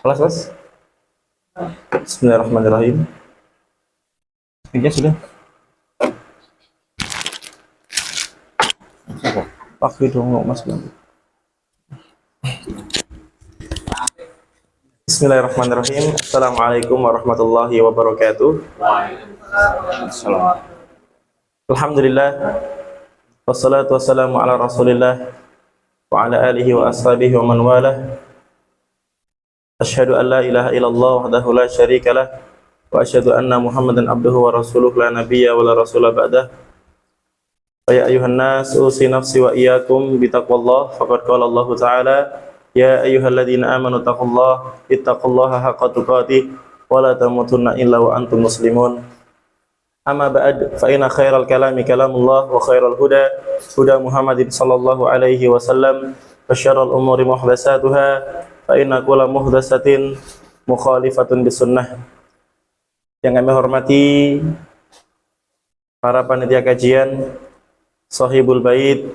Kelas, Mas. Bismillahirrahmanirrahim. Iya, sudah. Pakai dong, Mas. Bismillahirrahmanirrahim. Assalamualaikum warahmatullahi wabarakatuh. Assalamualaikum. Alhamdulillah. Wassalatu wassalamu ala Rasulillah wa ala alihi wa ashabihi wa man walah. Asyhadu an la ilaha illallah wahdahu la syarika lah wa asyhadu anna Muhammadan abduhu wa rasuluh la nabiyya wa la rasula ba'dah. Wa ya ayyuhan nas usi nafsi wa iyyakum bi taqwallah faqad qala Allah ta'ala ya ayyuhalladzina amanu ittaqullaha haqqa tuqatih wa la tamutunna illa wa antum muslimun. Amma ba'd fa inna khairal kalami kalamullah wa khairal huda Muhammadin sallallahu alaihi wasallam wa syarrul umuri muhdatsatuha fa inna kulla muhdatsatin mukhalifatun bisunnah. Yang kami hormati para panitia kajian, Shahibul Bait,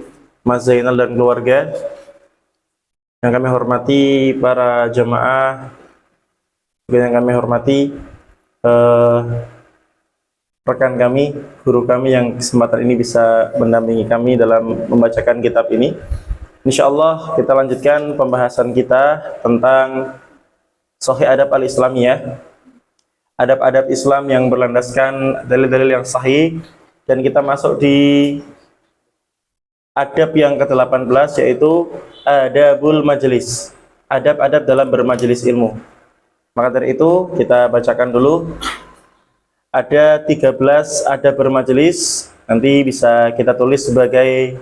Mas Zainal dan keluarga. Yang kami hormati para jamaah, yang kami hormati rekan kami, guru kami yang kesempatan ini bisa mendampingi kami dalam membacakan kitab ini. Insyaallah kita lanjutkan pembahasan kita tentang Sahih Adab Al-Islamiyah, adab-adab Islam yang berlandaskan dalil-dalil yang sahih, dan kita masuk di adab yang ke-18 yaitu adabul majlis, adab-adab dalam bermajelis ilmu. Maka dari itu kita bacakan dulu. Ada 13 adab bermajelis, nanti bisa kita tulis sebagai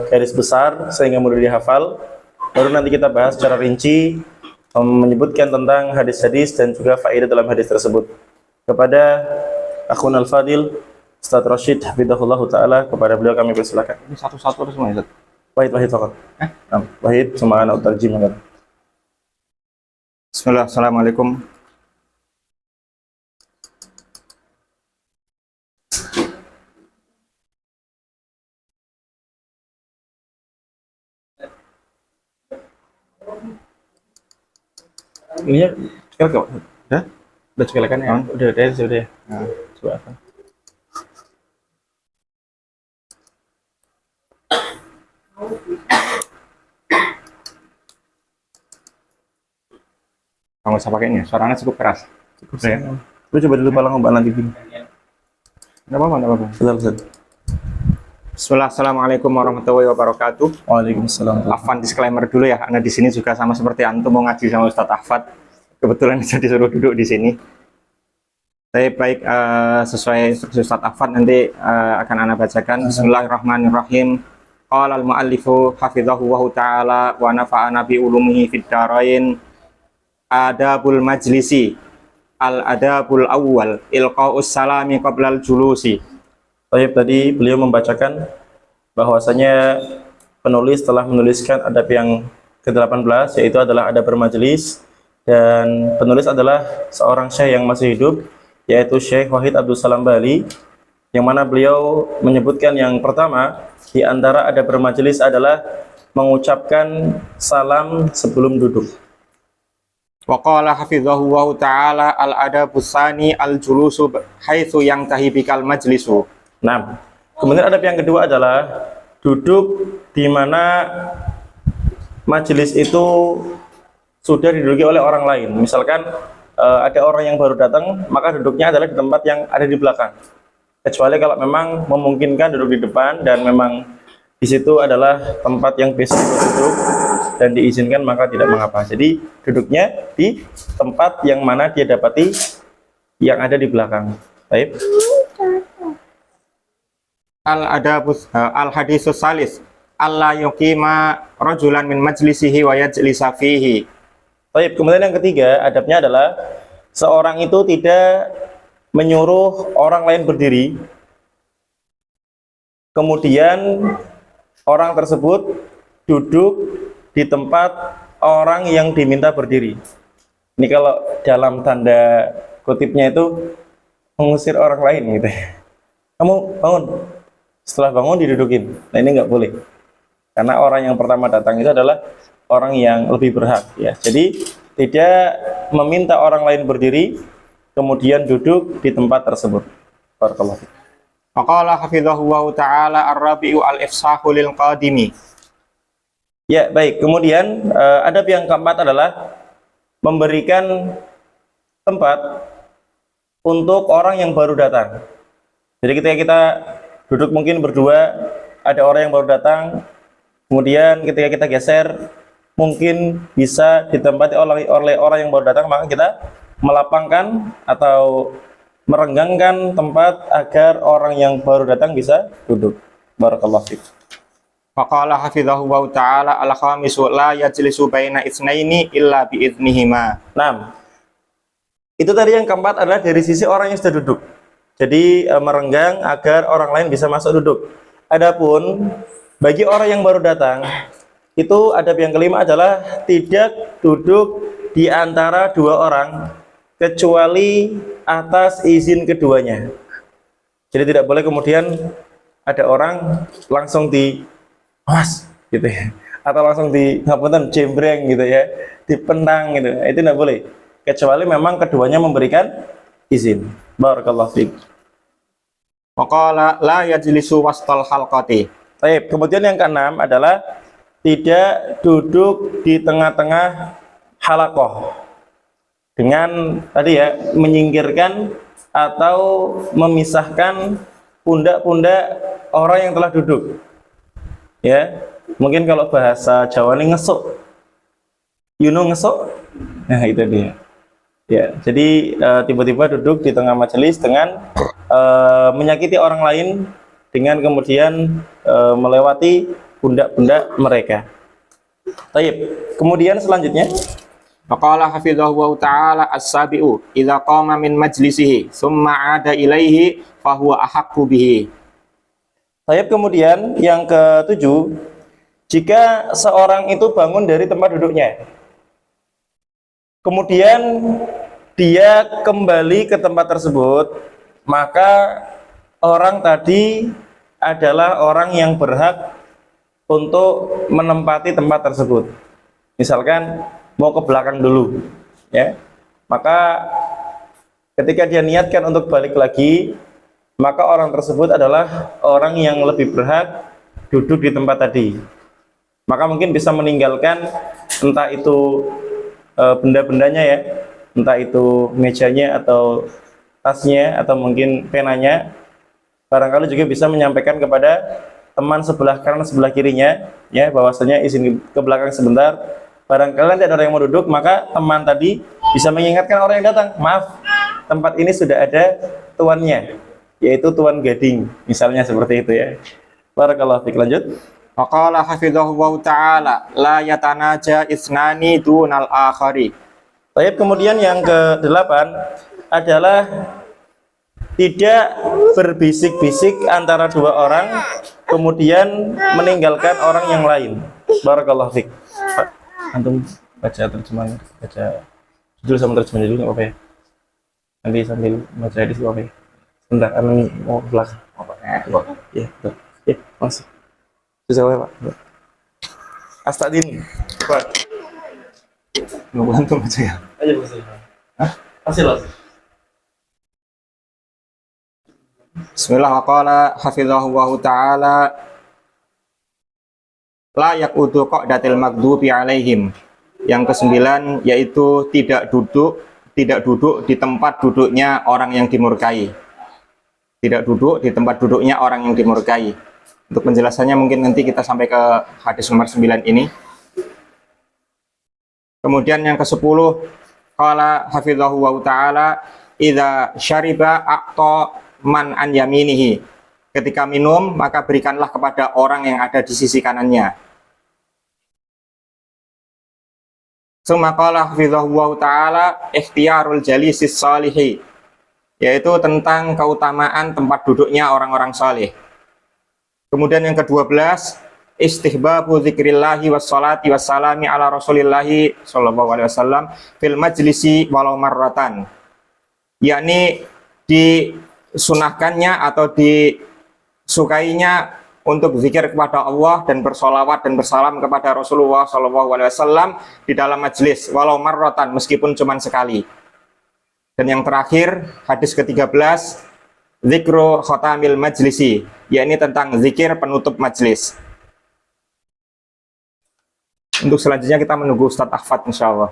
garis besar sehingga mudah dihafal. Baru nanti kita bahas secara rinci, menyebutkan tentang hadis-hadis dan juga faedah dalam hadis tersebut. Kepada Akhun Al-Fadil Ustaz Rashid hafizahullah ta'ala, kepada beliau kami persilakan. Ini satu-satu harus semua, Ustaz? Wahid Fakat. Wahid sama anak utarjim. Bismillah, assalamualaikum. Ini ya, sekarang kok? Hah? Udah sekalian ya? Udah ya. Nah. Coba apa? Nggak usah pakai ini, suaranya cukup keras. Cukup ya. Lu coba dulu palang obat nanti gini. Nggak apa-apa. Ustaz. Bismillah, assalamualaikum warahmatullahi wabarakatuh. Waalaikumsalam. Afwan disclaimer dulu ya, karena di sini juga sama seperti antum mau ngaji sama Ustadz Ahfad. Kebetulan saya disuruh duduk di sini. Saya baik sesuai instruksi Ustadz Ahfad nanti akan ana bacakan. Bismillahirrahmanirrahim. Qala al-muallifu hafidhahu wa ta'ala wa nafa'ana bi ulumihi fid dharain. Adabul majlisi. Al-adabul awwal ilqa'us salami qabla al-julusi. Baik, tadi beliau membacakan bahwasanya penulis telah menuliskan adab yang ke-18 yaitu adalah adab bermajelis, dan penulis adalah seorang syekh yang masih hidup yaitu Syekh Wahid Abdul Salam Bali, yang mana beliau menyebutkan yang pertama di antara adab bermajelis adalah mengucapkan salam sebelum duduk. Wa qala hafidhahu wa ta'ala al-adabus sani al-julusu haitsu yantahi bikal majlisu. Nah, kemudian adab yang kedua adalah duduk di mana majelis itu sudah diduduki oleh orang lain. Misalkan ada orang yang baru datang, maka duduknya adalah di tempat yang ada di belakang. Kecuali kalau memang memungkinkan duduk di depan dan memang di situ adalah tempat yang biasa duduk dan diizinkan, maka tidak mengapa. Jadi duduknya di tempat yang mana dia dapati yang ada di belakang. Baik. Al-hadisus salis alla yuqima rajulan min majlisihi wa yajlisa fihi. Baik, kemudian yang ketiga adabnya adalah seorang itu tidak menyuruh orang lain berdiri, kemudian orang tersebut duduk di tempat orang yang diminta berdiri. Ini kalau dalam tanda kutipnya itu mengusir orang lain gitu. Kamu bangun, setelah bangun didudukin. Nah, ini nggak boleh, karena orang yang pertama datang itu adalah orang yang lebih berhak ya. Jadi tidak meminta orang lain berdiri kemudian duduk di tempat tersebut. Barakallahu fiik. Faqala hafizahullahu ta'ala ar-rabi'u al-ifsahu lil qadimi. Ya, baik. Kemudian adab yang keempat adalah memberikan tempat untuk orang yang baru datang. Jadi ketika kita duduk mungkin berdua, ada orang yang baru datang, kemudian ketika kita geser, mungkin bisa ditempati oleh orang yang baru datang, maka kita melapangkan atau merenggangkan tempat agar orang yang baru datang bisa duduk. Barakallahu fiik. Faqala hafizahullahu ta'ala al-khamisu la yajlisu baina itsnaini illa bi idznihima. Nah, itu tadi yang keempat adalah dari sisi orang yang sudah duduk. Jadi merenggang agar orang lain bisa masuk duduk. Adapun bagi orang yang baru datang, itu adab yang kelima adalah tidak duduk di antara dua orang kecuali atas izin keduanya. Jadi tidak boleh kemudian ada orang langsung di awas gitu ya, atau langsung di ngapunten jembreng gitu ya, dipendang gitu. Itu tidak boleh kecuali memang keduanya memberikan izin. Barakallahu fiik. Waqala la yajlisu wastal halqati. Baik, kemudian yang keenam adalah tidak duduk di tengah-tengah halaqah. Dengan tadi ya, menyingkirkan atau memisahkan pundak-pundak orang yang telah duduk. Ya, mungkin kalau bahasa Jawa ini ngesuk. You know ngesuk? Nah, itu dia. Ya, jadi tiba-tiba duduk di tengah majelis dengan menyakiti orang lain dengan kemudian melewati pundak-pundak mereka. Taib. Kemudian selanjutnya Faqala hafizahullahu ta'ala as-sabi'u idza qama min majlisihi summa 'ada ilaihi fa huwa ahaqqu bihi. Taib. Kemudian yang ketujuh, jika seorang itu bangun dari tempat duduknya, kemudian dia kembali ke tempat tersebut, maka orang tadi adalah orang yang berhak untuk menempati tempat tersebut. Misalkan mau ke belakang dulu, ya, maka ketika dia niatkan untuk balik lagi, maka orang tersebut adalah orang yang lebih berhak duduk di tempat tadi. Maka mungkin bisa meninggalkan entah itu benda-bendanya ya, entah itu mejanya atau tasnya atau mungkin penanya. Barangkali juga bisa menyampaikan kepada teman sebelah kanan sebelah kirinya, ya, bahwasanya izin ke belakang sebentar. Barangkali nanti ada orang yang mau duduk, maka teman tadi bisa mengingatkan orang yang datang, maaf, tempat ini sudah ada tuannya, yaitu tuan gading, misalnya seperti itu ya. Barakallahu fiik. Lanjut. Faqala hafizahullahu ta'ala la yatanaja isnani dunal akhari. Baik, kemudian yang ke-8 adalah tidak berbisik-bisik antara dua orang kemudian meninggalkan orang yang lain. Barakallahu fiik. Antum baca terjemahan, baca judul sama terjemahan dulu nggak apa-apa ya? Nanti sambil baca hadis nggak apa-apa ya? Sebentar, anu mau belakang. Ya, betul. Ya, masuk. Susah ya, Pak. Astagfirullah. Pak. Nunggu antum aja ya. Ayo masih. Hah? Masih lah. Bismillah. Waqala hafizahullahu ta'ala la yaqudu qa'datil maghdubi alaihim. Yang kesembilan yaitu tidak duduk di tempat duduknya orang yang dimurkai. Tidak duduk di tempat duduknya orang yang dimurkai. Untuk penjelasannya mungkin nanti kita sampai ke hadis nomor 9 ini. Kemudian yang ke-10, qala hafidhahu wa ta'ala idza syariba aqta man an yaminihi. Ketika minum maka berikanlah kepada orang yang ada di sisi kanannya. Summa qala hafidhahu wa ta'ala ikhtiyarul jalisis salihi, yaitu tentang keutamaan tempat duduknya orang-orang saleh. Kemudian yang ke-12, istihbabu zikrillahi wassalati wassalami ala rasulillahi sallallahu alaihi wasallam fil majlisi walau marratan, yakni disunahkannya atau disukainya untuk zikir kepada Allah dan bersolawat dan bersalam kepada Rasulullah SAW di dalam majelis walau marrotan, meskipun cuma sekali. Dan yang terakhir, hadis ke-13, zikru khotamil majlisi, yakni tentang zikir penutup majelis. Untuk selanjutnya kita menunggu Ustadz Ahfad insyaallah.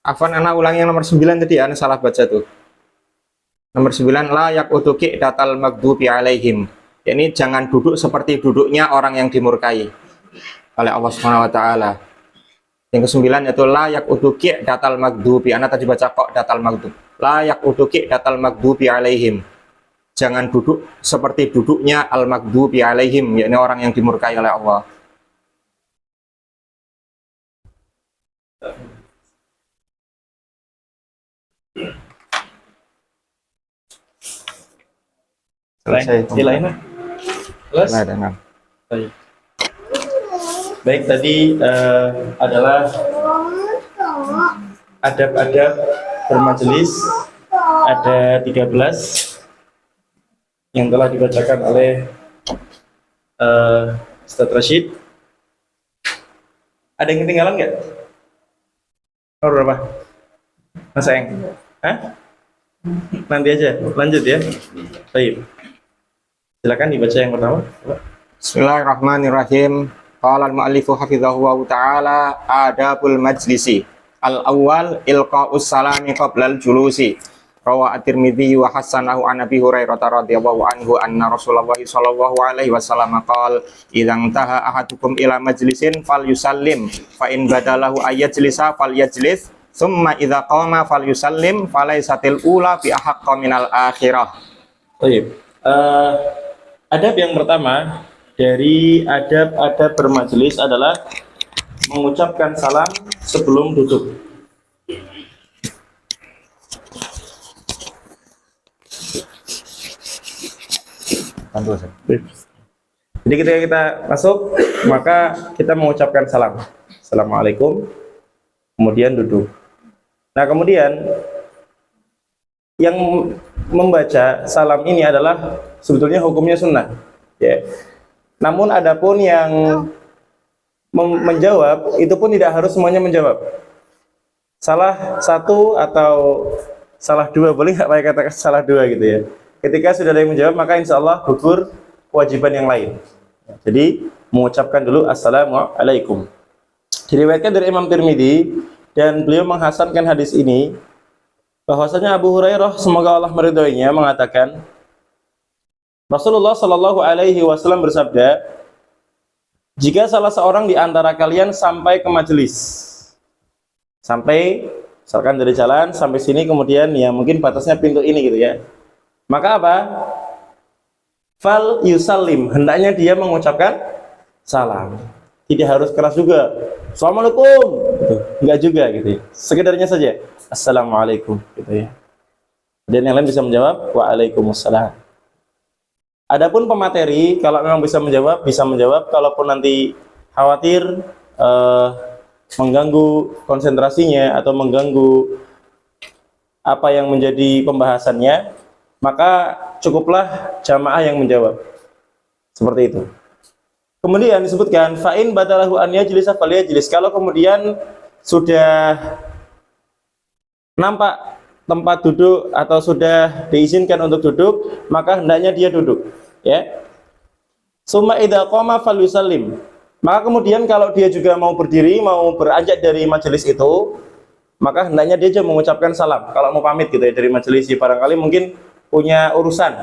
Afwan, anak ulangi yang nomor 9 tadi, anak salah baca tuh. Nomor 9, la yaqutuki datal maghdubi alaihim. Yakni jangan duduk seperti duduknya orang yang dimurkai oleh Allah Subhanahu wa taala. Yang ke-9 yaitu la yaqutuki datal maghdubi. Anak tadi baca kok datal maghdub. La yaqutuki datal maghdubi alaihim. Jangan duduk seperti duduknya al maghdubi alaihim, yakni orang yang dimurkai oleh Allah. Selesai. Lain. Jelas? Baik. Baik, tadi adalah adab-adab bermajelis, ada 13 yang telah dibacakan oleh Ustadz Rashid. Ada yang ketinggalan nggak? Nomor berapa? Mas Eng? Hah? Nanti aja, lanjut ya. Baik. Silakan dibaca yang pertama. Bismillahirrahmanirrahim. Qala al-mu'allifu hafizahullahu ta'ala adabul majlisi. Al-awwal ilqa'us salami qablal julusi. Rawa at-Tirmidzi wa hasanahu an Abi Hurairah radhiyallahu anhu anna Rasulullah sallallahu alaihi wasallam qala idza intaha ahadukum ila majlisin falyusallim fa in badalahu ayajlisa falyajlis thumma idza qama falyusallim falaysatil ula bi ahaqqa minal akhirah. Baik. Adab yang pertama dari adab-adab bermajelis adalah mengucapkan salam sebelum duduk. Jadi ketika kita masuk, maka kita mengucapkan salam. Assalamualaikum, kemudian duduk. Nah, kemudian yang membaca salam ini adalah sebetulnya hukumnya sunnah, ya. Namun adapun yang menjawab itu pun tidak harus semuanya menjawab. Salah satu atau salah dua, boleh nggak pakai kata salah dua gitu ya. Ketika sudah ada yang menjawab, maka insya Allah gugur kewajiban yang lain. Jadi mengucapkan dulu assalamualaikum. Diriwayatkan dari Imam Tirmidzi dan beliau menghasankan hadis ini bahwasanya Abu Hurairah, semoga Allah meridhoinya, mengatakan Rasulullah Shallallahu Alaihi Wasallam bersabda, jika salah seorang di antara kalian sampai ke majelis, sampai Misalkan dari jalan sampai sini, kemudian ya mungkin batasnya pintu ini gitu ya. Maka apa? Fal yusallim, hendaknya dia mengucapkan salam. Tidak harus keras juga. Assalamualaikum, gitu. Enggak juga gitu ya. Sekedarnya saja. Assalamualaikum, gitu ya. Dan yang lain bisa menjawab waalaikumsalam. Adapun pemateri, kalau memang bisa menjawab, bisa menjawab. Kalaupun nanti khawatir mengganggu konsentrasinya atau mengganggu apa yang menjadi pembahasannya, maka cukuplah jamaah yang menjawab. Seperti itu. Kemudian disebutkan fa'in batalahu an yajlisa falyajlis. Kalau kemudian sudah nampak tempat duduk atau sudah diizinkan untuk duduk, maka hendaknya dia duduk, ya. Summa idza qama falyusallim. Maka kemudian kalau dia juga mau berdiri, mau beranjak dari majelis itu, maka hendaknya dia juga mengucapkan salam. Kalau mau pamit gitu ya dari majelis, barangkali mungkin punya urusan.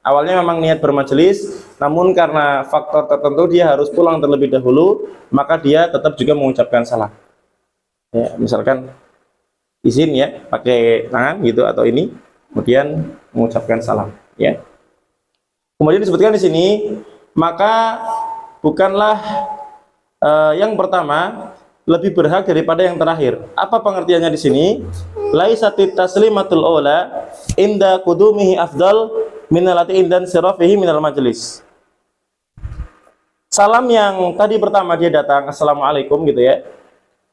Awalnya memang niat bermajelis, namun karena faktor tertentu dia harus pulang terlebih dahulu, maka dia tetap juga mengucapkan salam. Ya, misalkan izin ya, pakai tangan gitu atau ini, kemudian mengucapkan salam. Ya. Kemudian disebutkan di sini, maka bukanlah yang pertama lebih berhak daripada yang terakhir. Apa pengertiannya di sini? Laisatit taslimatul ula inda qudumihi afdal minalati indan sirafihi minal majlis. Salam yang tadi pertama dia datang, assalamualaikum gitu ya.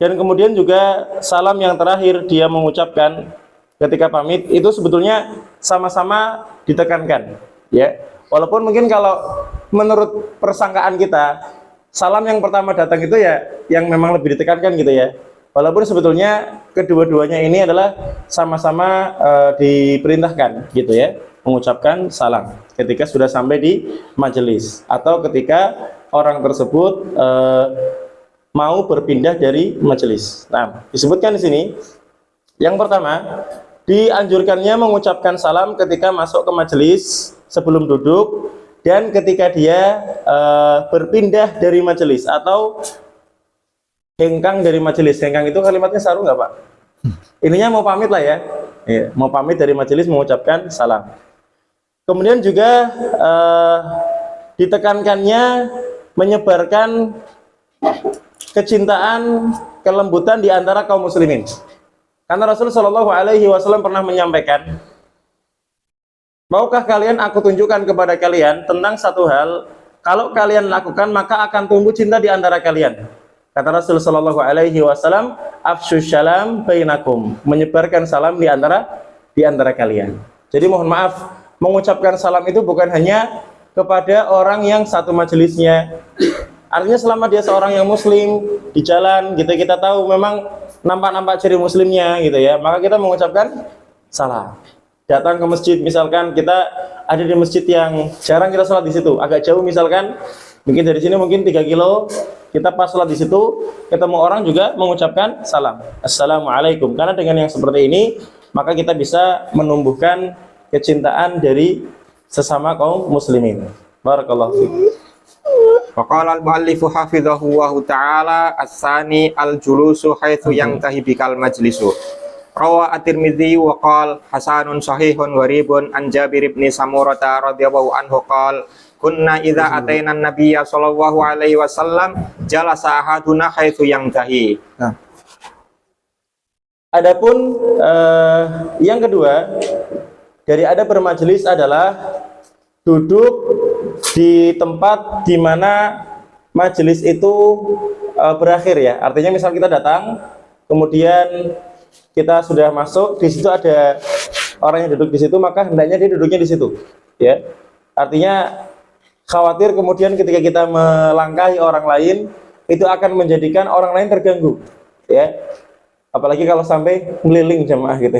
Dan kemudian juga salam yang terakhir dia mengucapkan ketika pamit, itu sebetulnya sama-sama ditekankan, ya. Walaupun mungkin kalau menurut persangkaan kita, salam yang pertama datang itu ya yang memang lebih ditekankan gitu ya. Walaupun sebetulnya kedua-duanya ini adalah sama-sama diperintahkan gitu ya, mengucapkan salam ketika sudah sampai di majelis atau ketika orang tersebut mau berpindah dari majelis. Nah, disebutkan di sini yang pertama, dianjurkannya mengucapkan salam ketika masuk ke majelis sebelum duduk dan ketika dia berpindah dari majelis atau hengkang dari majelis. Hengkang itu kalimatnya saru nggak Pak? Ininya mau pamit lah ya. Mau pamit dari majelis mengucapkan salam. Kemudian juga ditekankannya menyebarkan kecintaan, kelembutan di antara kaum muslimin. Karena Rasulullah Shallallahu Alaihi Wasallam pernah menyampaikan, maukah kalian aku tunjukkan kepada kalian tentang satu hal, kalau kalian lakukan maka akan tumbuh cinta di antara kalian. Kata Rasulullah Shallallahu Alaihi Wasallam, afsyus salam bainakum, menyebarkan salam di antara kalian. Jadi mohon maaf, mengucapkan salam itu bukan hanya kepada orang yang satu majelisnya. Artinya selama dia seorang yang muslim di jalan gitu, kita tahu memang nampak-nampak ciri muslimnya gitu ya, maka kita mengucapkan salam. Datang ke masjid, misalkan kita ada di masjid yang jarang kita sholat di situ, agak jauh misalkan, mungkin dari sini mungkin 3 kilo, kita pas sholat di situ, ketemu orang juga mengucapkan salam, assalamualaikum. Karena dengan yang seperti ini, maka kita bisa menumbuhkan kecintaan dari sesama kaum muslimin. Barakallahu fiik. Faqala al-muallifu hafizahu wa ta'ala as-sani al-julusu haitsu yantahi bikal majlisu. Rawa at-Tirmidzi wa qala hasanun sahihun gharibun an Jabir bin Samurah radhiyallahu anhu qala kunna idza ataina an-nabiyya sallallahu alaihi wasallam jalasa ahaduna haitsu yantahi. Nah. Adapun yang kedua dari adab bermajelis adalah duduk di tempat di mana majelis itu berakhir ya. Artinya misal kita datang, kemudian kita sudah masuk, di situ ada orang yang duduk di situ, maka hendaknya dia duduknya di situ. Ya, artinya khawatir kemudian ketika kita melangkahi orang lain, itu akan menjadikan orang lain terganggu. Ya, apalagi kalau sampai meliling jamaah gitu.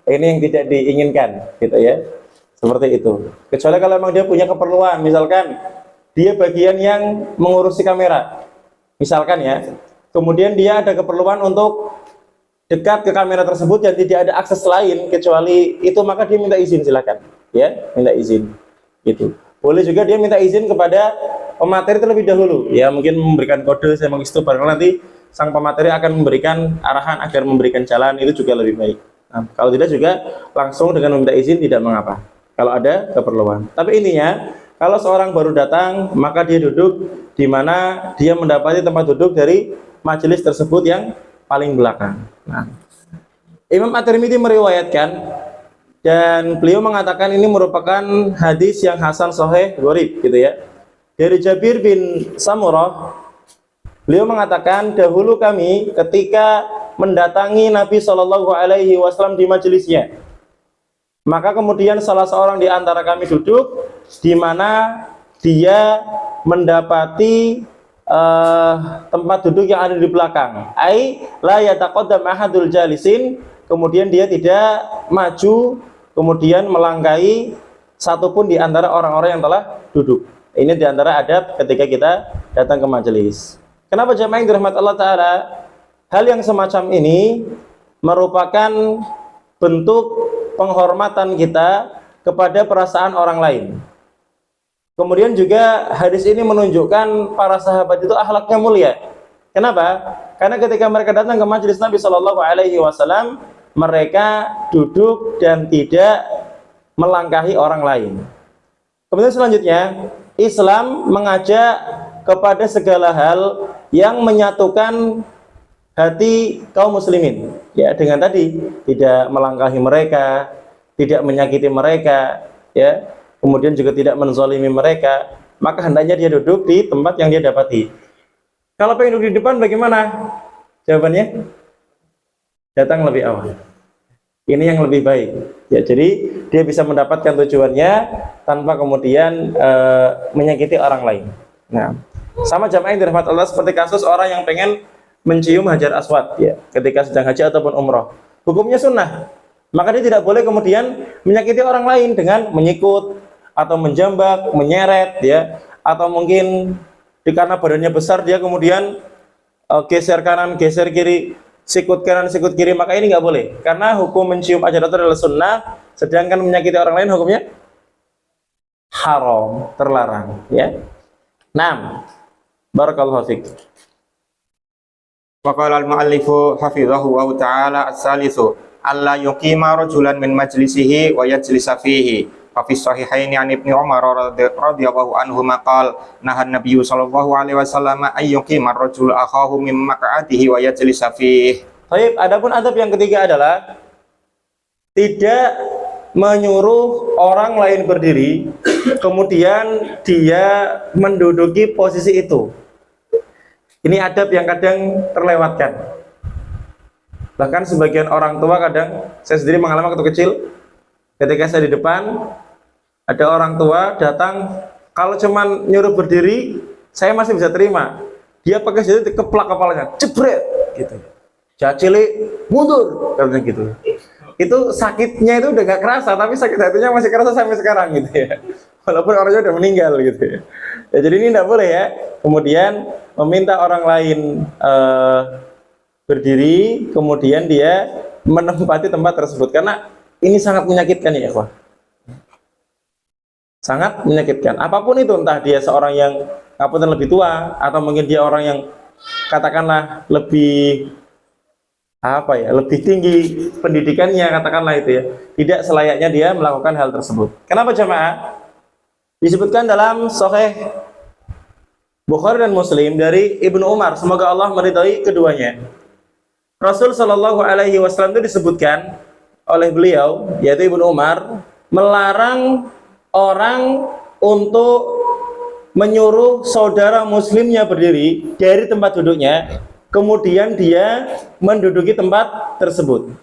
Ini yang tidak diinginkan, gitu ya. Seperti itu. Kecuali kalau memang dia punya keperluan, misalkan dia bagian yang mengurusi kamera, misalkan ya, kemudian dia ada keperluan untuk dekat ke kamera tersebut dan tidak ada akses lain kecuali itu, maka dia minta izin, silakan, ya, minta izin, gitu. Boleh juga dia minta izin kepada pemateri terlebih dahulu, ya, mungkin memberikan kode, saya mau itu barangkali nanti sang pemateri akan memberikan arahan agar memberikan jalan, itu juga lebih baik. Nah, kalau tidak juga langsung dengan meminta izin tidak mengapa kalau ada keperluan. Tapi intinya, kalau seorang baru datang, maka dia duduk di mana dia mendapati tempat duduk dari majelis tersebut yang paling belakang. Nah, Imam At-Tirmidzi meriwayatkan dan beliau mengatakan ini merupakan hadis yang hasan sahih gharib gitu ya. Dari Jabir bin Samurah, beliau mengatakan dahulu kami ketika mendatangi Nabi Shallallahu Alaihi Wasallam di majelisnya, maka kemudian salah seorang di antara kami duduk di mana dia mendapati tempat duduk yang ada di belakang. Ai la yataqaddam ahadul jalisin, kemudian dia tidak maju kemudian melangkahi satupun di antara orang-orang yang telah duduk. Ini di antara adab ketika kita datang ke majelis. Kenapa jamaah yang dirahmati Allah Ta'ala? Hal yang semacam ini merupakan bentuk penghormatan kita kepada perasaan orang lain. Kemudian juga hadis ini menunjukkan para sahabat itu akhlaknya mulia. Kenapa? Karena ketika mereka datang ke majelis Nabi Shallallahu Alaihi Wasallam, mereka duduk dan tidak melangkahi orang lain. Kemudian selanjutnya, Islam mengajak kepada segala hal yang menyatukan hati kaum muslimin. Ya, dengan tadi tidak melangkahi mereka, tidak menyakiti mereka, ya. Kemudian juga tidak menzalimi mereka, maka hendaknya dia duduk di tempat yang dia dapati. Kalau pengen duduk di depan bagaimana? Jawabannya, datang lebih awal. Ini yang lebih baik. Ya, jadi dia bisa mendapatkan tujuannya tanpa kemudian menyakiti orang lain. Nah, sama jamaah yang dirahmati Allah, seperti kasus orang yang pengen mencium Hajar Aswad, ya, ketika sedang haji ataupun umroh. Hukumnya sunnah. Maka dia tidak boleh kemudian menyakiti orang lain dengan menyikut atau menjambak, menyeret, ya, atau mungkin karena badannya besar dia kemudian geser kanan, geser kiri, sikut kanan, sikut kiri, maka ini nggak boleh. Karena hukum mencium hajar itu adalah sunnah, sedangkan menyakiti orang lain hukumnya haram, terlarang, ya. 6. Barakallahu fiik. Wa qala al-mu'allifu hafizahu wa ta'ala as-salisu alla yuqima rajulan min majlisihi wa yajlisa fihi. Fa fi sahihaini an Ibnu Umar radhiyallahu anhu maqal nahan Nabiyyu sallallahu alaihi wasallam ay yuqima ar-rajul akhahu min maq'adihi wa yajlisa fihi. Baik, adapun adab yang ketiga adalah tidak menyuruh orang lain berdiri kemudian dia menduduki posisi itu. Ini adab yang kadang terlewatkan. Bahkan sebagian orang tua kadang, saya sendiri mengalami waktu kecil, ketika saya di depan, ada orang tua datang, kalau cuman nyuruh berdiri, saya masih bisa terima. Dia pakai senjata dikeplak kepalanya, jebret, gitu. Jacili, mundur, katanya gitu. Itu sakitnya itu udah gak kerasa, tapi sakit hatinya masih kerasa sampai sekarang, gitu ya. Walaupun orangnya udah meninggal, gitu ya. Ya, jadi ini tidak boleh ya. Kemudian meminta orang lain berdiri, kemudian dia menempati tempat tersebut, karena ini sangat menyakitkan ya, Pak. Sangat menyakitkan. Apapun itu, entah dia seorang yang ngapunten lebih tua, atau mungkin dia orang yang katakanlah lebih apa ya, lebih tinggi pendidikannya, katakanlah itu ya. Tidak selayaknya dia melakukan hal tersebut. Kenapa jamaah? Disebutkan dalam Sahih Bukhari dan Muslim dari Ibnu Umar, semoga Allah meridhai keduanya. Rasul Shallallahu Alaihi Wasallam itu disebutkan oleh beliau, yaitu Ibnu Umar, melarang orang untuk menyuruh saudara muslimnya berdiri dari tempat duduknya, kemudian dia menduduki tempat tersebut.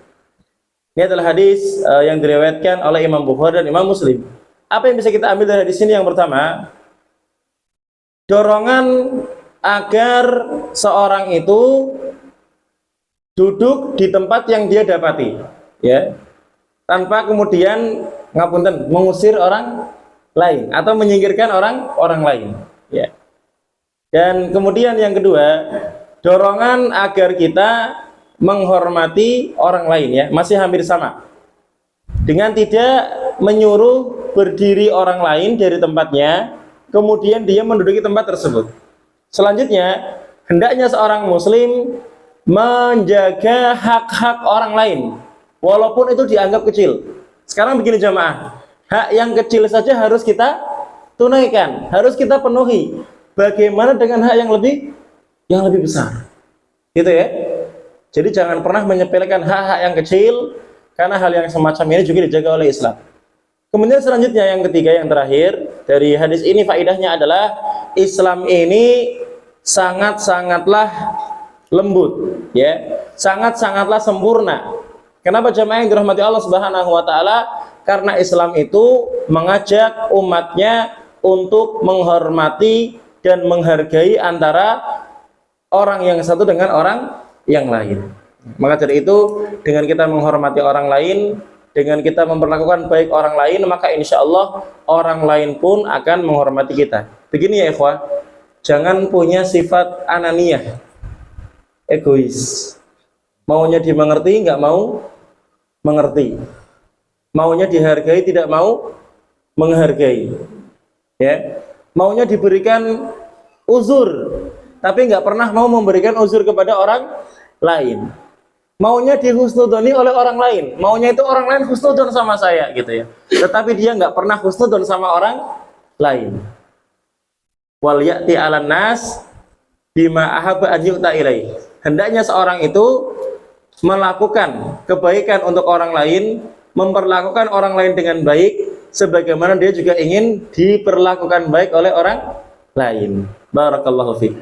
Ini adalah hadis yang diriwayatkan oleh Imam Bukhari dan Imam Muslim. Apa yang bisa kita ambil dari hadis ini? Yang pertama, dorongan agar seorang itu duduk di tempat yang dia dapati, ya, tanpa kemudian ngapunten mengusir orang lain atau menyingkirkan orang lain, ya. Dan kemudian yang kedua, dorongan agar kita menghormati orang lain, ya, masih hampir sama dengan tidak menyuruh berdiri orang lain dari tempatnya kemudian dia menduduki tempat tersebut. Selanjutnya, hendaknya seorang muslim menjaga hak-hak orang lain walaupun itu dianggap kecil. Sekarang begini jamaah, hak yang kecil saja harus kita tunaikan, harus kita penuhi. Bagaimana dengan hak yang lebih besar? Gitu ya. Jadi jangan pernah menyepelekan hak-hak yang kecil, karena hal yang semacam ini juga dijaga oleh Islam. Kemudian selanjutnya yang ketiga, yang terakhir dari hadis ini, faedahnya adalah Islam ini sangat-sangatlah lembut, ya, sangat-sangatlah sempurna. Kenapa jamaah yang dirahmati Allah Subhanahu wa taala? Karena Islam itu mengajak umatnya untuk menghormati dan menghargai antara orang yang satu dengan orang yang lain. Maka dari itu, dengan kita menghormati orang lain, dengan kita memperlakukan baik orang lain, maka insya Allah orang lain pun akan menghormati kita. Begini ya ikhwah, jangan punya sifat ananiyah, egois. Maunya dimengerti, nggak mau mengerti. Maunya dihargai, tidak mau menghargai. Ya, maunya diberikan uzur, tapi nggak pernah mau memberikan uzur kepada orang lain. Maunya dihusnudoni oleh orang lain, maunya itu orang lain husnudon sama saya gitu ya, tetapi dia nggak pernah husnudon sama orang lain. Wal ya'ti 'alan nas bima ahabba an yu'ta ilaih. Hendaknya seorang itu melakukan kebaikan untuk orang lain, memperlakukan orang lain dengan baik sebagaimana dia juga ingin diperlakukan baik oleh orang lain. Barakallahu fiik.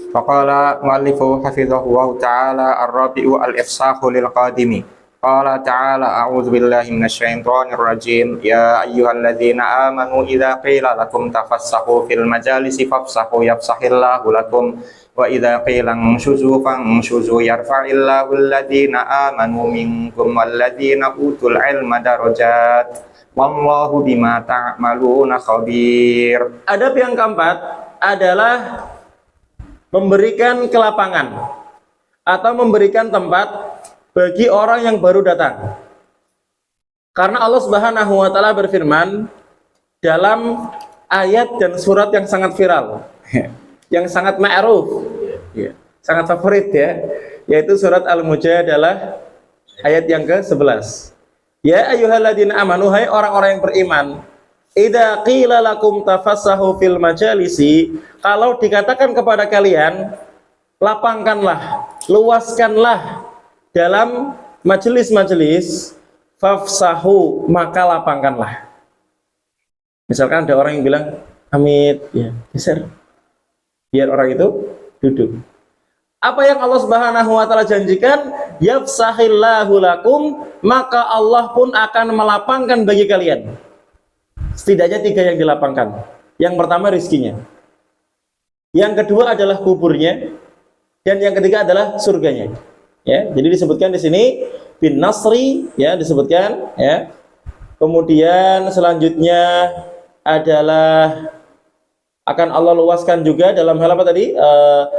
Faqala mu'allifu hafizahullahu ta'ala ar-rabi'u al-ifsahu lil qadimi. Qala ta'ala a'udzu billahi minasyaitonir rajim. Ya ayyuhalladzina amanu idza qila lakum tafassahu fil majalisi fafsahu yafsahillahu lakum wa idza qila anshuzu fanshuzu yarfa'illahu alladzina amanu minkum walladzina utul ilma darajat. Wallahu bima ta'maluna khabir. Adab yang keempat adalah memberikan kelapangan atau memberikan tempat bagi orang yang baru datang. Karena Allah Subhanahu wa taala berfirman dalam ayat dan surat yang sangat viral, yang sangat ma'ruf, sangat favorit ya, yaitu surat Al-Mujadalah ayat yang ke-11. Ya ayyuhalladzina amanu, hai orang-orang yang beriman, idza qila lakum tafassahu fil majalisi, kalau dikatakan kepada kalian lapangkanlah, luaskanlah dalam majelis-majelis, fafsahu, maka lapangkanlah. Misalkan ada orang yang bilang amit, ya geser, biar orang itu duduk. Apa yang Allah Subhanahu wa taala janjikan, yafsahillahu lakum, maka Allah pun akan melapangkan bagi kalian. Setidaknya 3 yang dilapangkan. Yang pertama rizkinya, yang kedua adalah kuburnya, dan yang ketiga adalah surganya. Ya, jadi disebutkan di sini bin nasri, ya disebutkan, ya. Kemudian selanjutnya adalah akan Allah luaskan juga dalam hal apa tadi?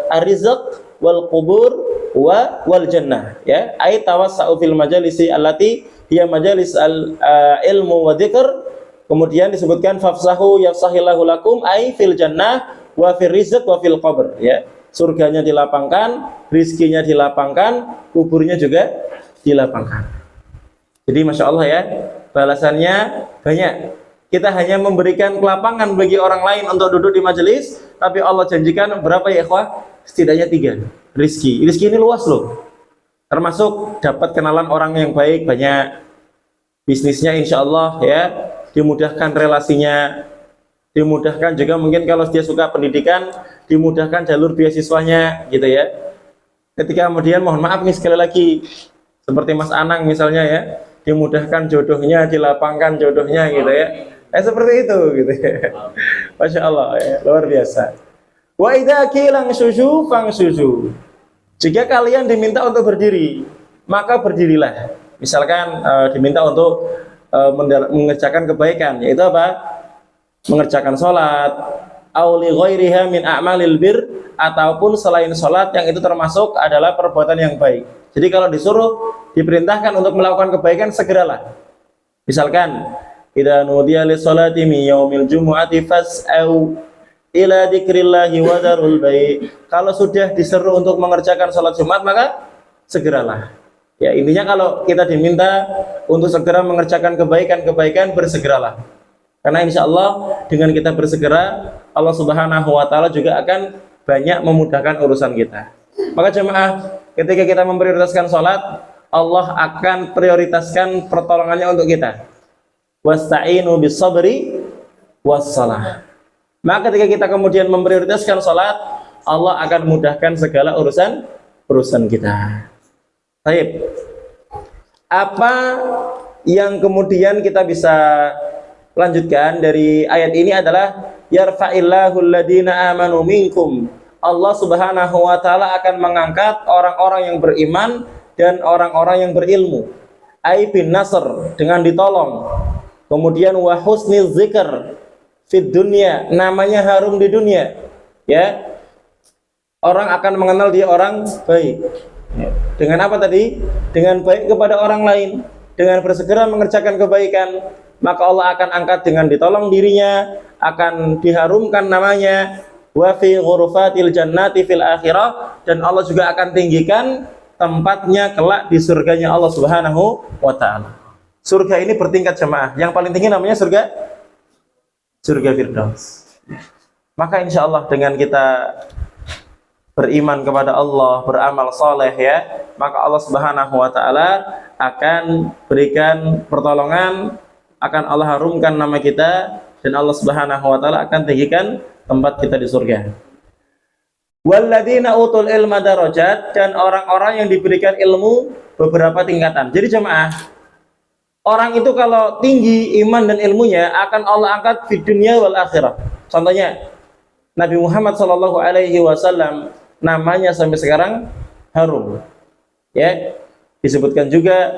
Ar-rizq wal qubur wal jannah, ya. Ai tawassa'u fil majalisi allati hiya majalis al ilmu wa dzikr. Kemudian disebutkan fafsahu yafsahillahu lakum ai fil jannah wa fil rizq wa fil qabr, ya. Surganya dilapangkan, rizkinya dilapangkan, kuburnya juga dilapangkan. Jadi masya Allah ya, balasannya banyak. Kita hanya memberikan kelapangan bagi orang lain untuk duduk di majelis, tapi Allah janjikan berapa ya ikhwah? Setidaknya 3. Rizki ini luas loh, termasuk dapat kenalan orang yang baik banyak, bisnisnya insya Allah ya dimudahkan, relasinya dimudahkan juga, mungkin kalau dia suka pendidikan dimudahkan jalur beasiswanya gitu ya. Ketika kemudian mohon maaf nih sekali lagi, seperti Mas Anang misalnya ya, dimudahkan jodohnya, dilapangkan jodohnya gitu ya. Seperti itu gitu ya. Masya Allah ya, luar biasa. Wa idza qila suju fangsuju. Jika kalian diminta untuk berdiri, maka berdirilah. Misalkan diminta untuk mengerjakan kebaikan, yaitu apa? Mengerjakan sholat, auli ghairiha min a'malil bir, ataupun selain sholat yang itu termasuk adalah perbuatan yang baik. Jadi kalau disuruh, diperintahkan untuk melakukan kebaikan, segeralah. Misalkan idza nudiya lis sholati min yaumil jumu'ati fas'au ila dzikrillahi wa dzarul bai'. Kalau sudah diseru untuk mengerjakan sholat Jumat, maka segeralah. Ya, intinya kalau kita diminta untuk segera mengerjakan kebaikan-kebaikan, bersegeralah. Karena insya Allah dengan kita bersegera, Allah Subhanahu wa Ta'ala juga akan banyak memudahkan urusan kita. Maka jemaah, ketika kita memprioritaskan sholat, Allah akan prioritaskan pertolongannya untuk kita. Wasta'inu bis sabri wassalah. Maka ketika kita kemudian memprioritaskan sholat, Allah akan mudahkan segala urusan kita. Baik. Apa yang kemudian kita bisa lanjutkan dari ayat ini adalah yarfa'illahu alladhina amanu minkum. Allah Subhanahu wa Ta'ala akan mengangkat orang-orang yang beriman dan orang-orang yang berilmu. Ai bin nasr, dengan ditolong. Kemudian wa husnil zikr fid dunya, namanya harum di dunia. Ya. Orang akan mengenal dia orang baik. Dengan apa tadi? Dengan baik kepada orang lain, dengan bersegera mengerjakan kebaikan, maka Allah akan angkat dengan ditolong dirinya, akan diharumkan namanya, wa fi ghurfatil jannati fil akhirah, dan Allah juga akan tinggikan tempatnya kelak di surganya Allah Subhanahu wa Ta'ala. Surga ini bertingkat jemaah. Yang paling tinggi namanya surga Firdaus. Maka insya Allah dengan kita beriman kepada Allah, beramal soleh ya, maka Allah Subhanahu wa Ta'ala akan berikan pertolongan, akan Allah harumkan nama kita, dan Allah Subhanahu wa Ta'ala akan tinggikan tempat kita di surga. Walladzina utul ilma darajat, dan orang-orang yang diberikan ilmu beberapa tingkatan. Jadi jemaah, orang itu kalau tinggi iman dan ilmunya akan Allah angkat di dunia wal akhirah. Contohnya Nabi Muhammad SAW, namanya sampai sekarang harum. Ya, disebutkan juga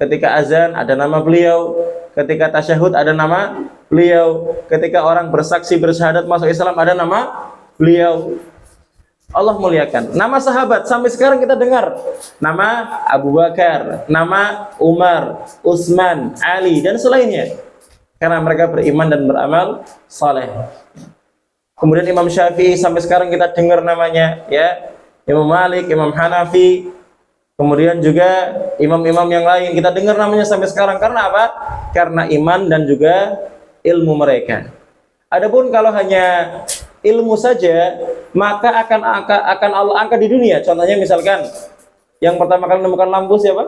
ketika azan ada nama beliau, ketika tasyahud ada nama beliau, ketika orang bersaksi bersyahadat masuk Islam ada nama beliau. Allah muliakan. Nama sahabat sampai sekarang kita dengar. Nama Abu Bakar, nama Umar, Utsman, Ali dan selainnya. Karena mereka beriman dan beramal saleh. Kemudian Imam Syafi'i sampai sekarang kita dengar namanya, ya. Imam Malik, Imam Hanafi, kemudian juga imam-imam yang lain kita dengar namanya sampai sekarang. Karena apa? Karena iman dan juga ilmu mereka. Adapun kalau hanya ilmu saja, maka akan Allah angkat di dunia. Contohnya misalkan yang pertama kali menemukan lampu siapa?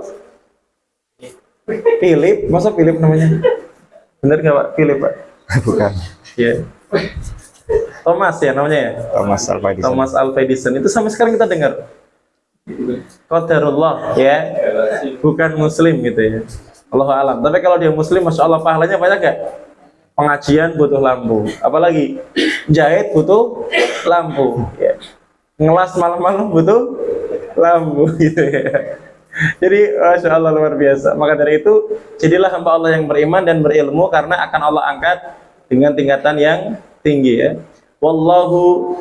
Philip. Masa Philip namanya? Benar nggak Pak? Philip Pak? Bukan. Ya. Thomas ya namanya ya? Thomas Alva Edison. Itu sampai sekarang kita dengar. Qadarullah ya. Bukan muslim gitu ya. Allahu a'lam. Tapi kalau dia muslim, masya Allah pahalanya banyak gak? Pengajian butuh lampu. Apalagi jahit butuh lampu ya. Ngelas malam-malam butuh lampu gitu ya. Jadi masya Allah luar biasa. Maka dari itu jadilah hamba Allah yang beriman dan berilmu, karena akan Allah angkat dengan tingkatan yang tinggi ya. Wallahu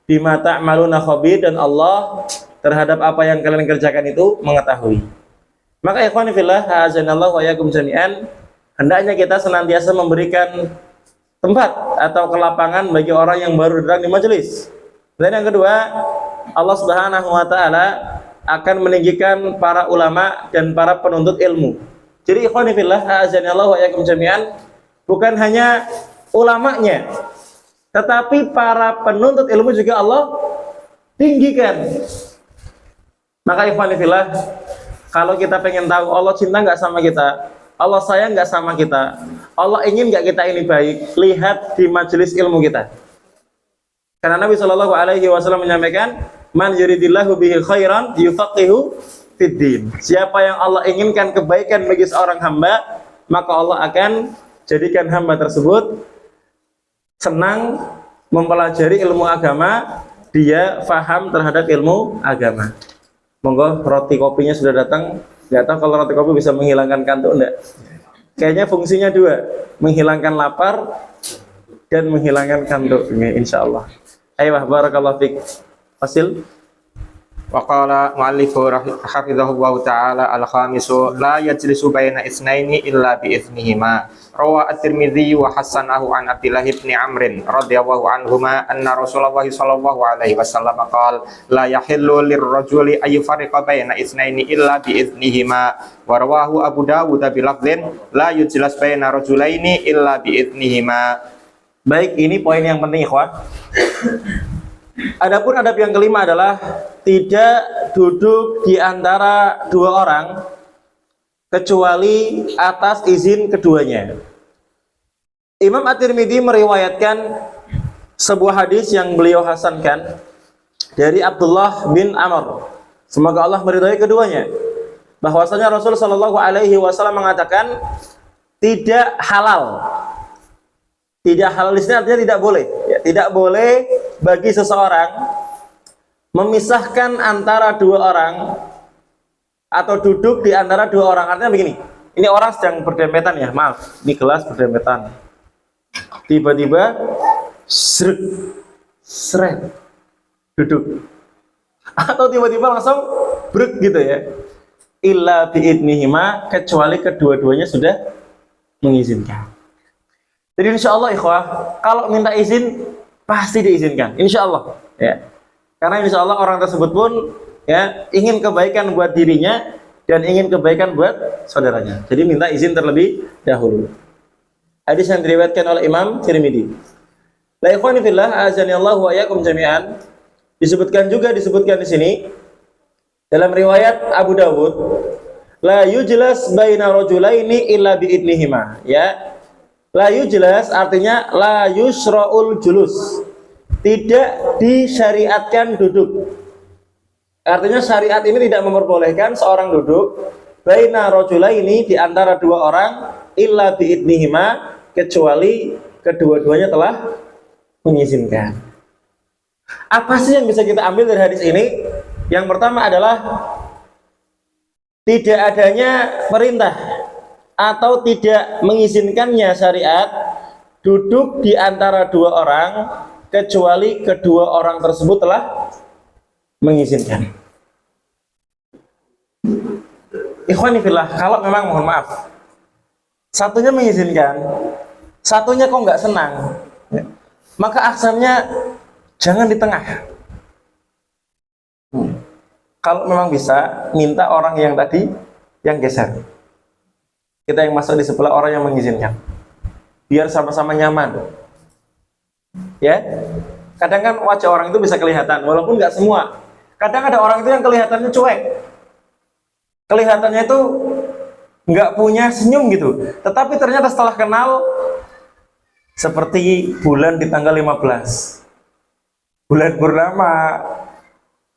bima ta'maluna khabir, dan Allah terhadap apa yang kalian kerjakan itu mengetahui. Maka ikhwani fillah, azanallahu wa iyyakum jami'an, hendaknya kita senantiasa memberikan tempat atau kelapangan bagi orang yang baru datang di majelis. Dan yang kedua, Allah Subhanahu wa Ta'ala akan meninggikan para ulama dan para penuntut ilmu. Jadi ikhwani fillah, azanallahu wa iyyakum jami'an, bukan hanya ulamanya, tetapi para penuntut ilmu juga Allah tinggikan. Maka ikhwani fillah, kalau kita pengen tahu Allah cinta nggak sama kita, Allah sayang nggak sama kita, Allah ingin nggak kita ini baik, lihat di majelis ilmu kita. Karena Nabi Shallallahu Alaihi Wasallam menyampaikan, man yuridillahu bihi khairan yufaqihu fid din. Siapa yang Allah inginkan kebaikan bagi seorang hamba, maka Allah akan jadikan hamba tersebut senang mempelajari ilmu agama, dia faham terhadap ilmu agama. Monggo roti kopinya sudah datang. Nggak tahu kalau roti kopi bisa menghilangkan kantuk enggak? Kayaknya fungsinya dua, menghilangkan lapar dan menghilangkan kantuk. Insya Allah. Ayo barakallahu fiik. Fasil. Wa qala mu'allifu hafizahullahu ta'ala al-khamisu la yajlisu baina itsnaini illa bi idznihima. Rawa at-Tirmidzi wa hasanahu an Abdillah ibn Amr radhiyallahu anhuma anna Rasulullah sallallahu alaihi wasallam qala la yahillu lirrajuli ay yufarriqa baina itsnaini illa bi idznihima. Wa rawahu Abu Dawud bi lafdhin la yujlas baina rajulaini illa bi idznihima. Baik, ini poin yang penting, ikhwan. Adapun adab yang kelima adalah tidak duduk di antara dua orang kecuali atas izin keduanya. Imam At-Tirmidzi meriwayatkan sebuah hadis yang beliau hasankan dari Abdullah bin Amr, semoga Allah meridhai keduanya, bahwasanya Rasul Shallallahu Alaihi Wasallam mengatakan tidak halal. Tidak halal di sini artinya tidak boleh, ya, tidak boleh bagi seseorang memisahkan antara dua orang atau duduk di antara dua orang. Artinya begini, ini orang sedang berdempetan ya, maaf, di kelas berdempetan. Tiba-tiba seret duduk, atau tiba-tiba langsung brek gitu ya. Illa biidnihima, kecuali kedua-duanya sudah mengizinkan. Jadi insya Allah ikhwah, kalau minta izin pasti diizinkan, insya Allah ya. Karena insya Allah orang tersebut pun ya ingin kebaikan buat dirinya dan ingin kebaikan buat saudaranya. Jadi minta izin terlebih dahulu. Hadis yang diriwayatkan oleh Imam Tirmidzi. La ikhwani fillah, azanillahu wa iyyakum jami'an. Disebutkan di sini dalam riwayat Abu Dawud, la yujlas baina rajulaini illa biidnihima, ya. La yujlas artinya la yusra'ul julus. Tidak disyariatkan duduk. Artinya syariat ini tidak memperbolehkan seorang duduk baina rajulaini di antara dua orang illa biidnihima, kecuali kedua-duanya telah mengizinkan. Apa sih yang bisa kita ambil dari hadis ini? Yang pertama adalah tidak adanya perintah atau tidak mengizinkannya syariat duduk di antara dua orang kecuali kedua orang tersebut telah mengizinkan. Ikhwani fillah, kalau memang mohon maaf satunya mengizinkan, satunya kok nggak senang, maka aksennya jangan di tengah. Kalau memang bisa, minta orang yang tadi yang geser. Kita yang masuk di sebelah orang yang mengizinkan, biar sama-sama nyaman. Ya, kadang kan wajah orang itu bisa kelihatan, walaupun nggak semua. Kadang ada orang itu yang kelihatannya cuek, kelihatannya itu nggak punya senyum gitu, tetapi ternyata setelah kenal seperti bulan di tanggal 15 bulan purnama.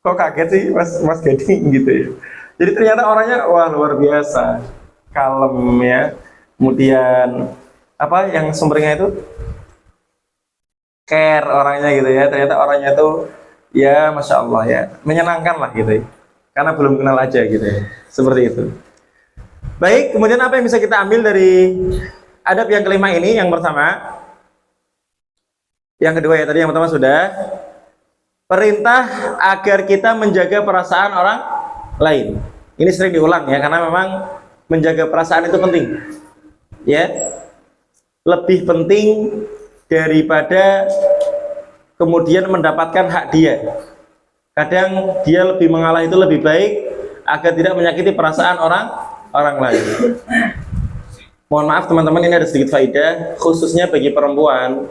Kok kaget sih Mas Gading gitu ya. Jadi ternyata orangnya wah luar biasa, kalem ya. Kemudian apa yang sumbernya itu care orangnya gitu ya. Ternyata orangnya tuh ya masya Allah ya, menyenangkan lah gitu ya. Karena belum kenal aja gitu ya, seperti itu. Baik, kemudian apa yang bisa kita ambil dari adab yang kelima ini? Yang pertama, yang kedua ya tadi, yang pertama sudah perintah agar kita menjaga perasaan orang lain. Ini sering diulang ya, karena memang menjaga perasaan itu penting. Ya, lebih penting daripada kemudian mendapatkan hak dia. Kadang dia lebih mengalah itu lebih baik agar tidak menyakiti perasaan orang lain. Mohon maaf teman-teman, ini ada sedikit faedah khususnya bagi perempuan.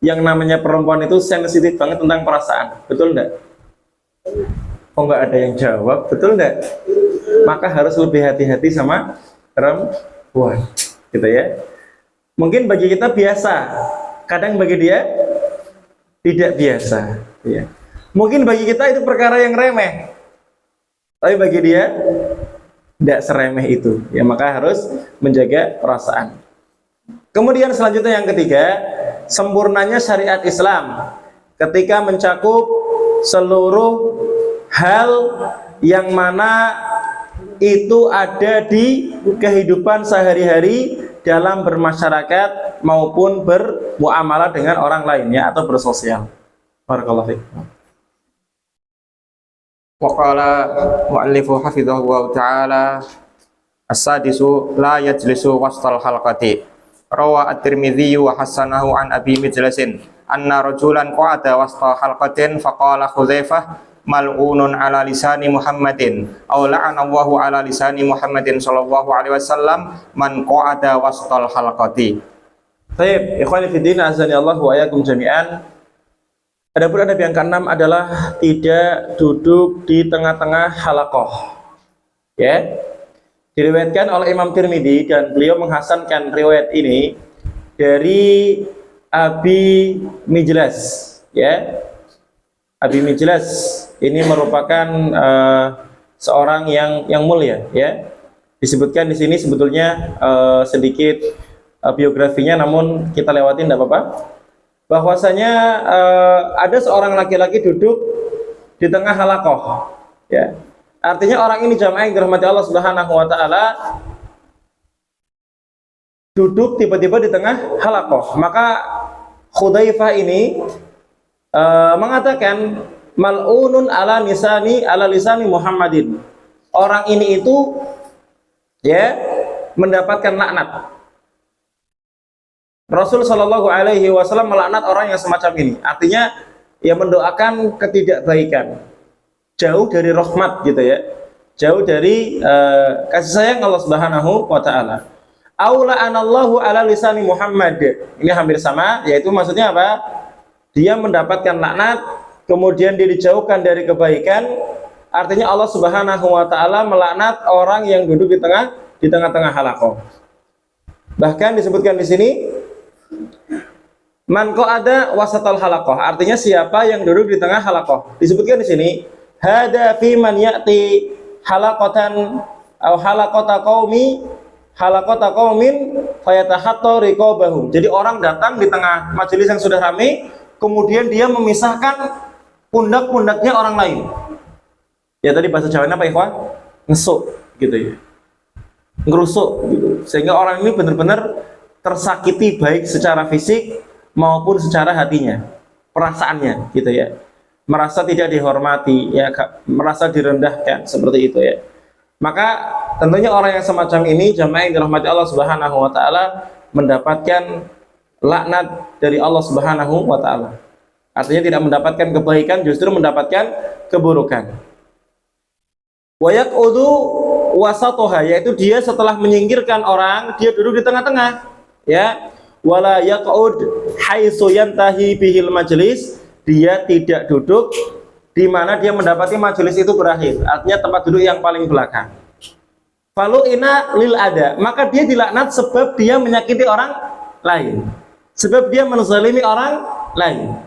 Yang namanya perempuan itu sensitif banget tentang perasaan, betul enggak? Oh enggak ada yang jawab, betul enggak? Maka harus lebih hati-hati sama perempuan, gitu ya. Mungkin bagi kita biasa, kadang bagi dia tidak biasa, ya. Mungkin bagi kita itu perkara yang remeh, tapi bagi dia tidak seremeh itu, ya. Maka harus menjaga perasaan. Kemudian selanjutnya yang ketiga, sempurnanya syariat Islam ketika mencakup seluruh hal yang mana itu ada di kehidupan sehari-hari dalam bermasyarakat maupun bermuamalah dengan orang lainnya atau bersosial. Barakallahu fiik. Wa qala mu'allifu hafidhahu ta'ala as-sadisu la yajlisu wastal halqati. Rawa at-Tirmidzi wa hasanahu an Abi Mijlasin anna rajulan qa'ada wasta halqatin faqala Hudzaifah mal'unun ala lisani Muhammadin aw la'anallahu ala lisani Muhammadin sallallahu alaihi wasallam man qa'ada wastal halqati. Baik, ikhwani fiddin azani Allah wa iyyakum jami'an. Adapun adab yang keenam adalah tidak duduk di tengah-tengah halaqah. Ya. Diriwayatkan oleh Imam Tirmidzi dan beliau menghasankan riwayat ini dari Abi Mijlas, ya. Abi Mijlas ini merupakan seorang yang mulia, ya. Disebutkan di sini sebetulnya sedikit biografinya, namun kita lewatin tidak apa-apa. Bahwasanya ada seorang laki-laki duduk di tengah halaqah, ya. Artinya orang ini jamaah yang dirahmati Allah Subhanahu wa taala duduk tiba-tiba di tengah halaqah. Maka Hudzaifah ini mengatakan mal'unun ala lisani Muhammadin. Orang ini itu ya mendapatkan laknat. Rasul Shallallahu Alaihi Wasallam melaknat orang yang semacam ini. Artinya, ia mendoakan ketidakbaikan, jauh dari rahmat, gitu ya, jauh dari kasih sayang Allah Subhanahu Wa Taala. Aula anallahu ala lisani Muhammad. Ini hampir sama, yaitu maksudnya apa? Dia mendapatkan laknat, kemudian dia dijauhkan dari kebaikan. Artinya Allah Subhanahu Wa Taala melaknat orang yang duduk di tengah-tengah halaqah. Bahkan disebutkan di sini, man qa'ada wasatal halaqah, artinya siapa yang duduk di tengah halaqah. Disebutkan di sini, hada fi man ya'ti halaqatan aw halaqata qaumin fayatahatta riqabahum. Jadi orang datang di tengah majelis yang sudah ramai, kemudian dia memisahkan pundak-pundaknya orang lain. Ya tadi bahasa Jawanya apa, ikhwan? Ngesuk gitu ya. Ngerusuk gitu. Sehingga orang ini benar-benar tersakiti baik secara fisik maupun secara hatinya, perasaannya gitu ya, merasa tidak dihormati, ya, merasa direndahkan seperti itu ya. Maka tentunya orang yang semacam ini, jamaah yang dirahmati Allah Subhanahu Wa Taala, mendapatkan laknat dari Allah Subhanahu Wa Taala. Artinya tidak mendapatkan kebaikan, justru mendapatkan keburukan. Wa yaqudu wasatoha, yaitu dia setelah menyingkirkan orang, dia duduk di tengah-tengah, ya. Wala yaqud haitsu yantahi bihil majlis, dia tidak duduk di mana dia mendapati majelis itu berakhir, artinya tempat duduk yang paling belakang. Falu ina lil ada, maka dia dilaknat sebab dia menyakiti orang lain, sebab dia menzalimi orang lain.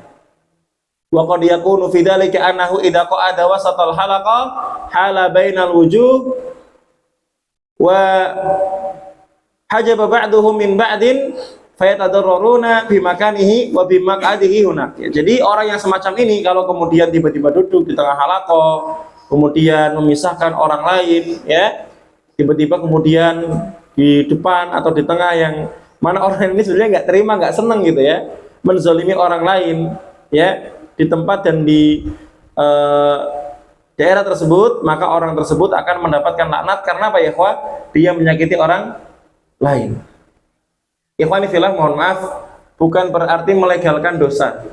Wa qad yakunu fi dzalika annahu idza qa'ada wasatal halaqah hala bainal wujuh wa hajaba ba'duhum min ba'din fayatadarraruna bi makanihi wa bi maq'adihi hunak. Ya, jadi orang yang semacam ini kalau kemudian tiba-tiba duduk di tengah halaqah, kemudian memisahkan orang lain, ya, tiba-tiba kemudian di depan atau di tengah yang mana orang ini sebenarnya nggak terima, nggak senang gitu ya, menzalimi orang lain, ya, di tempat dan di daerah tersebut, maka orang tersebut akan mendapatkan laknat karena apa ya, ikhwah? Dia menyakiti orang lain. Ikhwani fillah, mohon maaf, bukan berarti melegalkan dosa.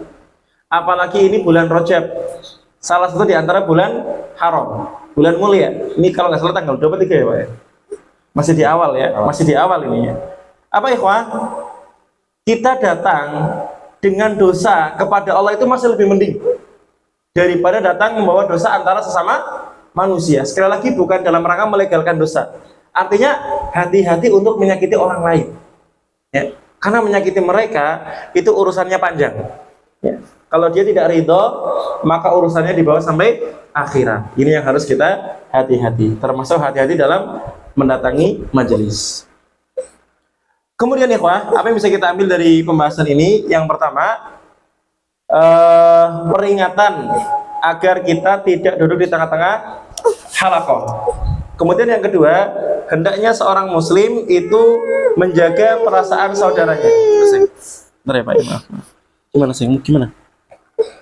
Apalagi ini bulan Rajab, salah satu di antara bulan haram, bulan mulia. Ini kalau nggak salah tanggal 23 ya Pak ya? Masih di awal ya, masih di awal ini ya. Apa ikhwah? Kita datang dengan dosa kepada Allah itu masih lebih mending daripada datang membawa dosa antara sesama manusia. Sekali lagi, bukan dalam rangka melegalkan dosa. Artinya hati-hati untuk menyakiti orang lain. Ya, karena menyakiti mereka itu urusannya panjang. Ya, kalau dia tidak ridho, maka urusannya dibawa sampai akhirat. Ini yang harus kita hati-hati. Termasuk hati-hati dalam mendatangi majelis. Kemudian ikhwah, apa yang bisa kita ambil dari pembahasan ini? Yang pertama, peringatan agar kita tidak duduk di tengah-tengah halaqah. Kemudian yang kedua, hendaknya seorang muslim itu menjaga perasaan saudaranya. Bentar ya Pak, ya, maaf. Gimana sih? Gimana?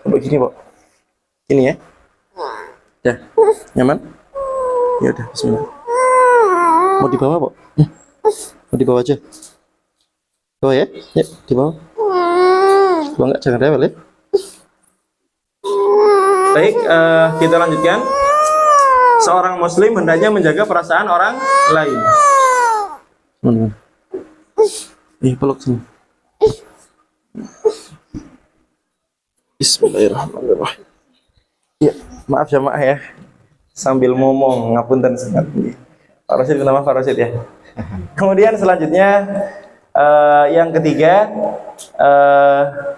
Begini Pak. Ini ya. Ya, nyaman? Ya udah, bismillah. Mau dibawa, Pak? Mau dibawa aja. Bawa ya? Ya, dibawa. Bawa enggak, jangan rewel ya. Baik, kita lanjutkan. Seorang muslim hendaknya menjaga perasaan orang lain. Peluk sini. Bismillahirrahmanirrahim. Ya, maaf ya, Mak ya. Sambil ngomong, ngapunten sangat. Pak Rosid, nama Pak Rosid ya. Kemudian selanjutnya yang ketiga,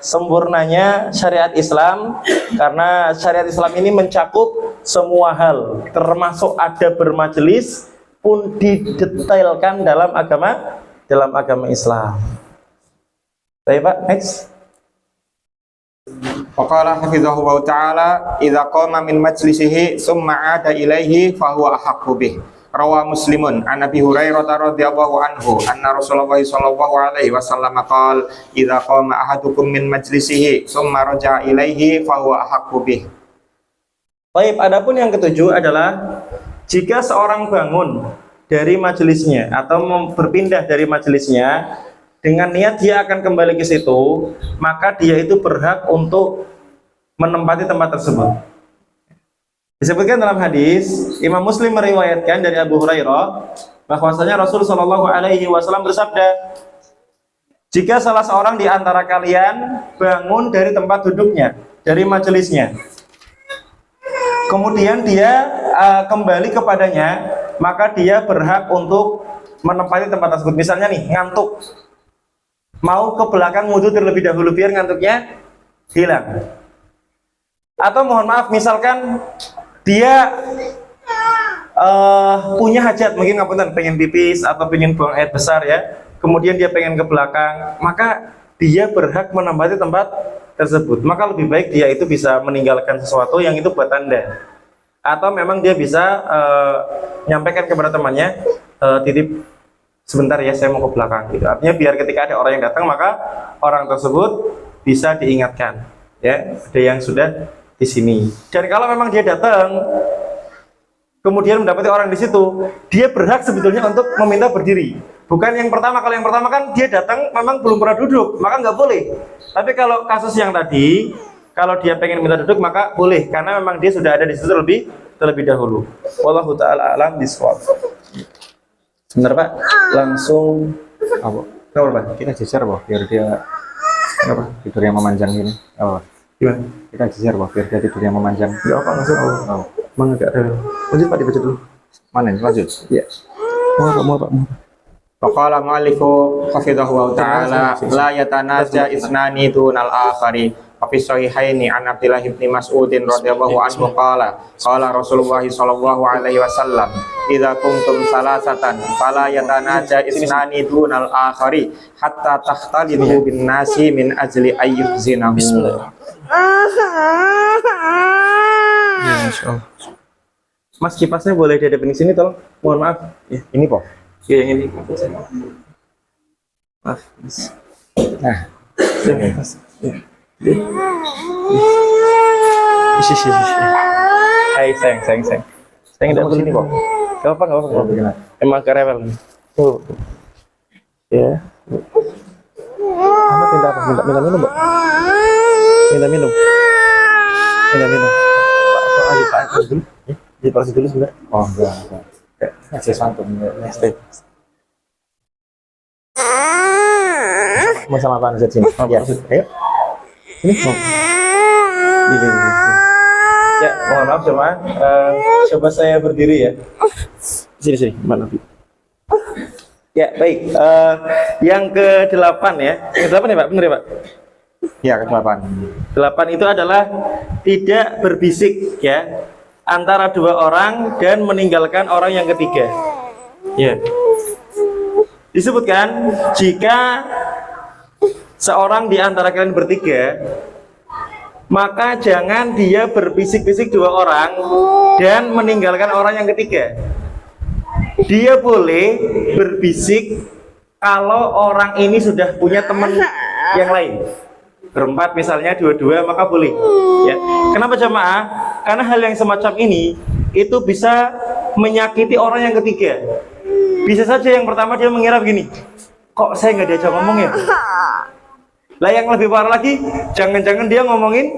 sempurnanya syariat Islam, karena syariat Islam ini mencakup semua hal, termasuk adab bermajelis pun didetailkan dalam agama Islam. Baik Pak, next. Faqala hafizahullah ta'ala idza qama min majlisihi summa 'ada ilaihi fa huwa ahaqqu bih. Rawa Muslimun an Abi Hurairah radhiyallahu anhu anna Rasulullah sallallahu alaihi wasallam qala idza qama ahadukum min majlisihi summa raja'a ilaihi fa huwa ahaqqu bih. Baik, adapun yang ketujuh adalah jika seorang bangun dari majelisnya atau berpindah dari majelisnya dengan niat dia akan kembali ke situ, maka dia itu berhak untuk menempati tempat tersebut. Disebutkan dalam hadis, Imam Muslim meriwayatkan dari Abu Hurairah bahwasanya Rasul Shallallahu Alaihi Wasallam bersabda, jika salah seorang di antara kalian bangun dari tempat duduknya, dari majelisnya, kemudian dia kembali kepadanya, maka dia berhak untuk menempati tempat tersebut. Misalnya nih, ngantuk, mau ke belakang wudhu terlebih dahulu biar ngantuknya hilang. Atau mohon maaf, misalkan dia punya hajat, mungkin ngapunten, pengen pipis atau pengen buang air besar ya, kemudian dia pengen ke belakang, maka dia berhak menempati tempat tersebut. Maka lebih baik dia itu bisa meninggalkan sesuatu yang itu buat Anda, atau memang dia bisa menyampaikan kepada temannya, titip sebentar ya, saya mau ke belakang gitu. Artinya biar ketika ada orang yang datang, maka orang tersebut bisa diingatkan ya, ada yang sudah di sini. Dan kalau memang dia datang kemudian mendapati orang di situ, dia berhak sebetulnya untuk meminta berdiri. Bukan yang pertama. Kalau yang pertama kan dia datang memang belum pernah duduk, maka nggak boleh. Tapi kalau kasus yang tadi, kalau dia pengen minta duduk maka boleh, karena memang dia sudah ada di situ terlebih dahulu. Wallahu taala alam bisawab. Sebentar Pak, langsung apa? Pak? Kita geser Pak biar dia tidur yang memanjang gini. Gimana? Kita geser Pak biar dia tidur yang memanjang. Enggak apa, langsung. Mana enggak ada. Lanjut Pak, dibaca dulu. Mana ini? Lanjut. Iya. Mau apa? Faqala mu'allifu hafidhahu ta'ala la yatanaja isnani dunal akhari. Fi sahihaini an Abdullah bin Mas'udin radhiyallahu anhu qala Rasulullah sallallahu alaihi wasallam idza kuntum salasatan fala yatanaja isnani dunal akhari hatta takhtalitu bin nasi min ajli ayyuzinahu. Bismillah. Ya, insyaallah. Mas, kipasnya boleh dihadapin sini tolong. Mohon maaf. Ya, Ini Pak. ya yang ini. Maaf. Nah, Ya, Mas. Ya. Hai, sayang. Sayang enggak Tunggu sini, Pak. Enggak apa. Emang kerewel. Tuh. Ya. Kamu minta apa? Minta minum, Mbak. Minta minum. Pak, ayo Pak dulu. Ya, diperiksa dulu sebentar. Oh, enggak. Kasih santum. Stay. Mau sama Pak Nuzat sini. Ya, ayo. Ini mau. Ini. Ya, mohon maaf jemaah. Coba saya berdiri ya. Sini. Mana? Ya, baik. Yang ke-8 ya. Yang ke-8 ya, Pak? Benar ya, Pak? Ya, ke-8. 8 itu adalah tidak berbisik ya antara dua orang dan meninggalkan orang yang ketiga. Ya. Disebutkan jika seorang di antara kalian bertiga, maka jangan dia berbisik-bisik dua orang dan meninggalkan orang yang ketiga. Dia boleh berbisik kalau orang ini sudah punya teman yang lain. Berempat misalnya, dua-dua, maka boleh. Ya. Kenapa jemaah? Karena hal yang semacam ini itu bisa menyakiti orang yang ketiga. Bisa saja yang pertama dia mengira begini, kok saya nggak diajak ngomong ya? Lah yang lebih parah lagi, jangan-jangan dia ngomongin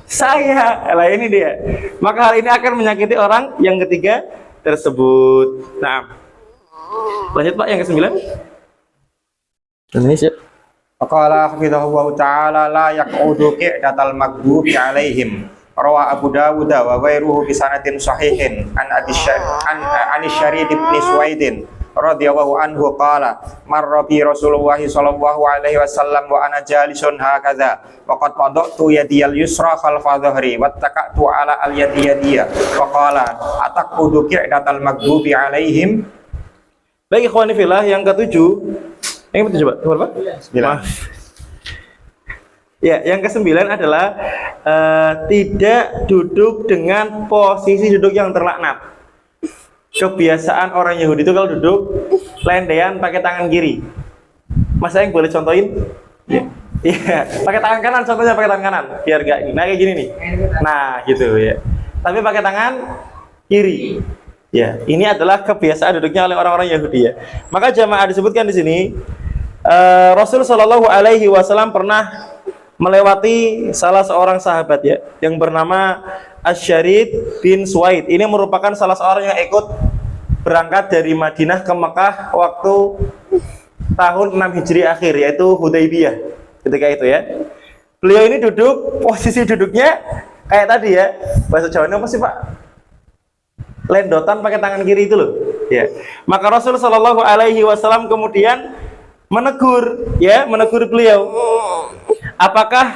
saya. Lah ini dia. Maka hal ini akan menyakiti orang yang ketiga tersebut. Nah, lanjut Pak yang ke-9. Indonesia. Faqala hafidhahullah ta'ala la yaqudu qi'datal maghdubi alaihim. Rawa Abu Dawud wa ghairuhu bi sanadin sahihin an Syarid bin Suwaidin radhiyallahu anhu qala marra bi Rasulullah sallallahu alaihi wasallam wa ana jalisun hakadha wa qad wada'tu yadi al-yusra khalfa dhahri wa taqatu ala al-yadi wa qala ataqudu qi'datal maghdubi alaihim. Baik ikhwani fillah, yang ke-7. Yang ke-7 coba. Berapa? 9. Ya, yang ke-9 adalah tidak duduk dengan posisi duduk yang terlaknat. Kebiasaan orang Yahudi itu kalau duduk lendean pakai tangan kiri. Mas yang boleh contohin? Ya. Iya, pakai tangan kanan, contohnya pakai tangan kanan biar gak ini. Nah, kayak gini nih. Nah, gitu ya. Tapi pakai tangan kiri. Ya, ini adalah kebiasaan duduknya oleh orang-orang Yahudi ya. Maka jamaah disebutkan di sini Rasul Shallallahu Alaihi Wasallam pernah melewati salah seorang sahabat ya yang bernama Asy-Syarid bin Suwaid. Ini merupakan salah seorang yang ikut berangkat dari Madinah ke Mekah waktu tahun 6 Hijri akhir, yaitu Hudaybiyah. Ketika itu ya, beliau ini duduk, posisi duduknya kayak tadi ya, bahasa Jawanya apa sih Pak? Lendotan pakai tangan kiri itu loh ya. Maka Rasul Shallallahu Alaihi Wasallam kemudian menegur beliau, apakah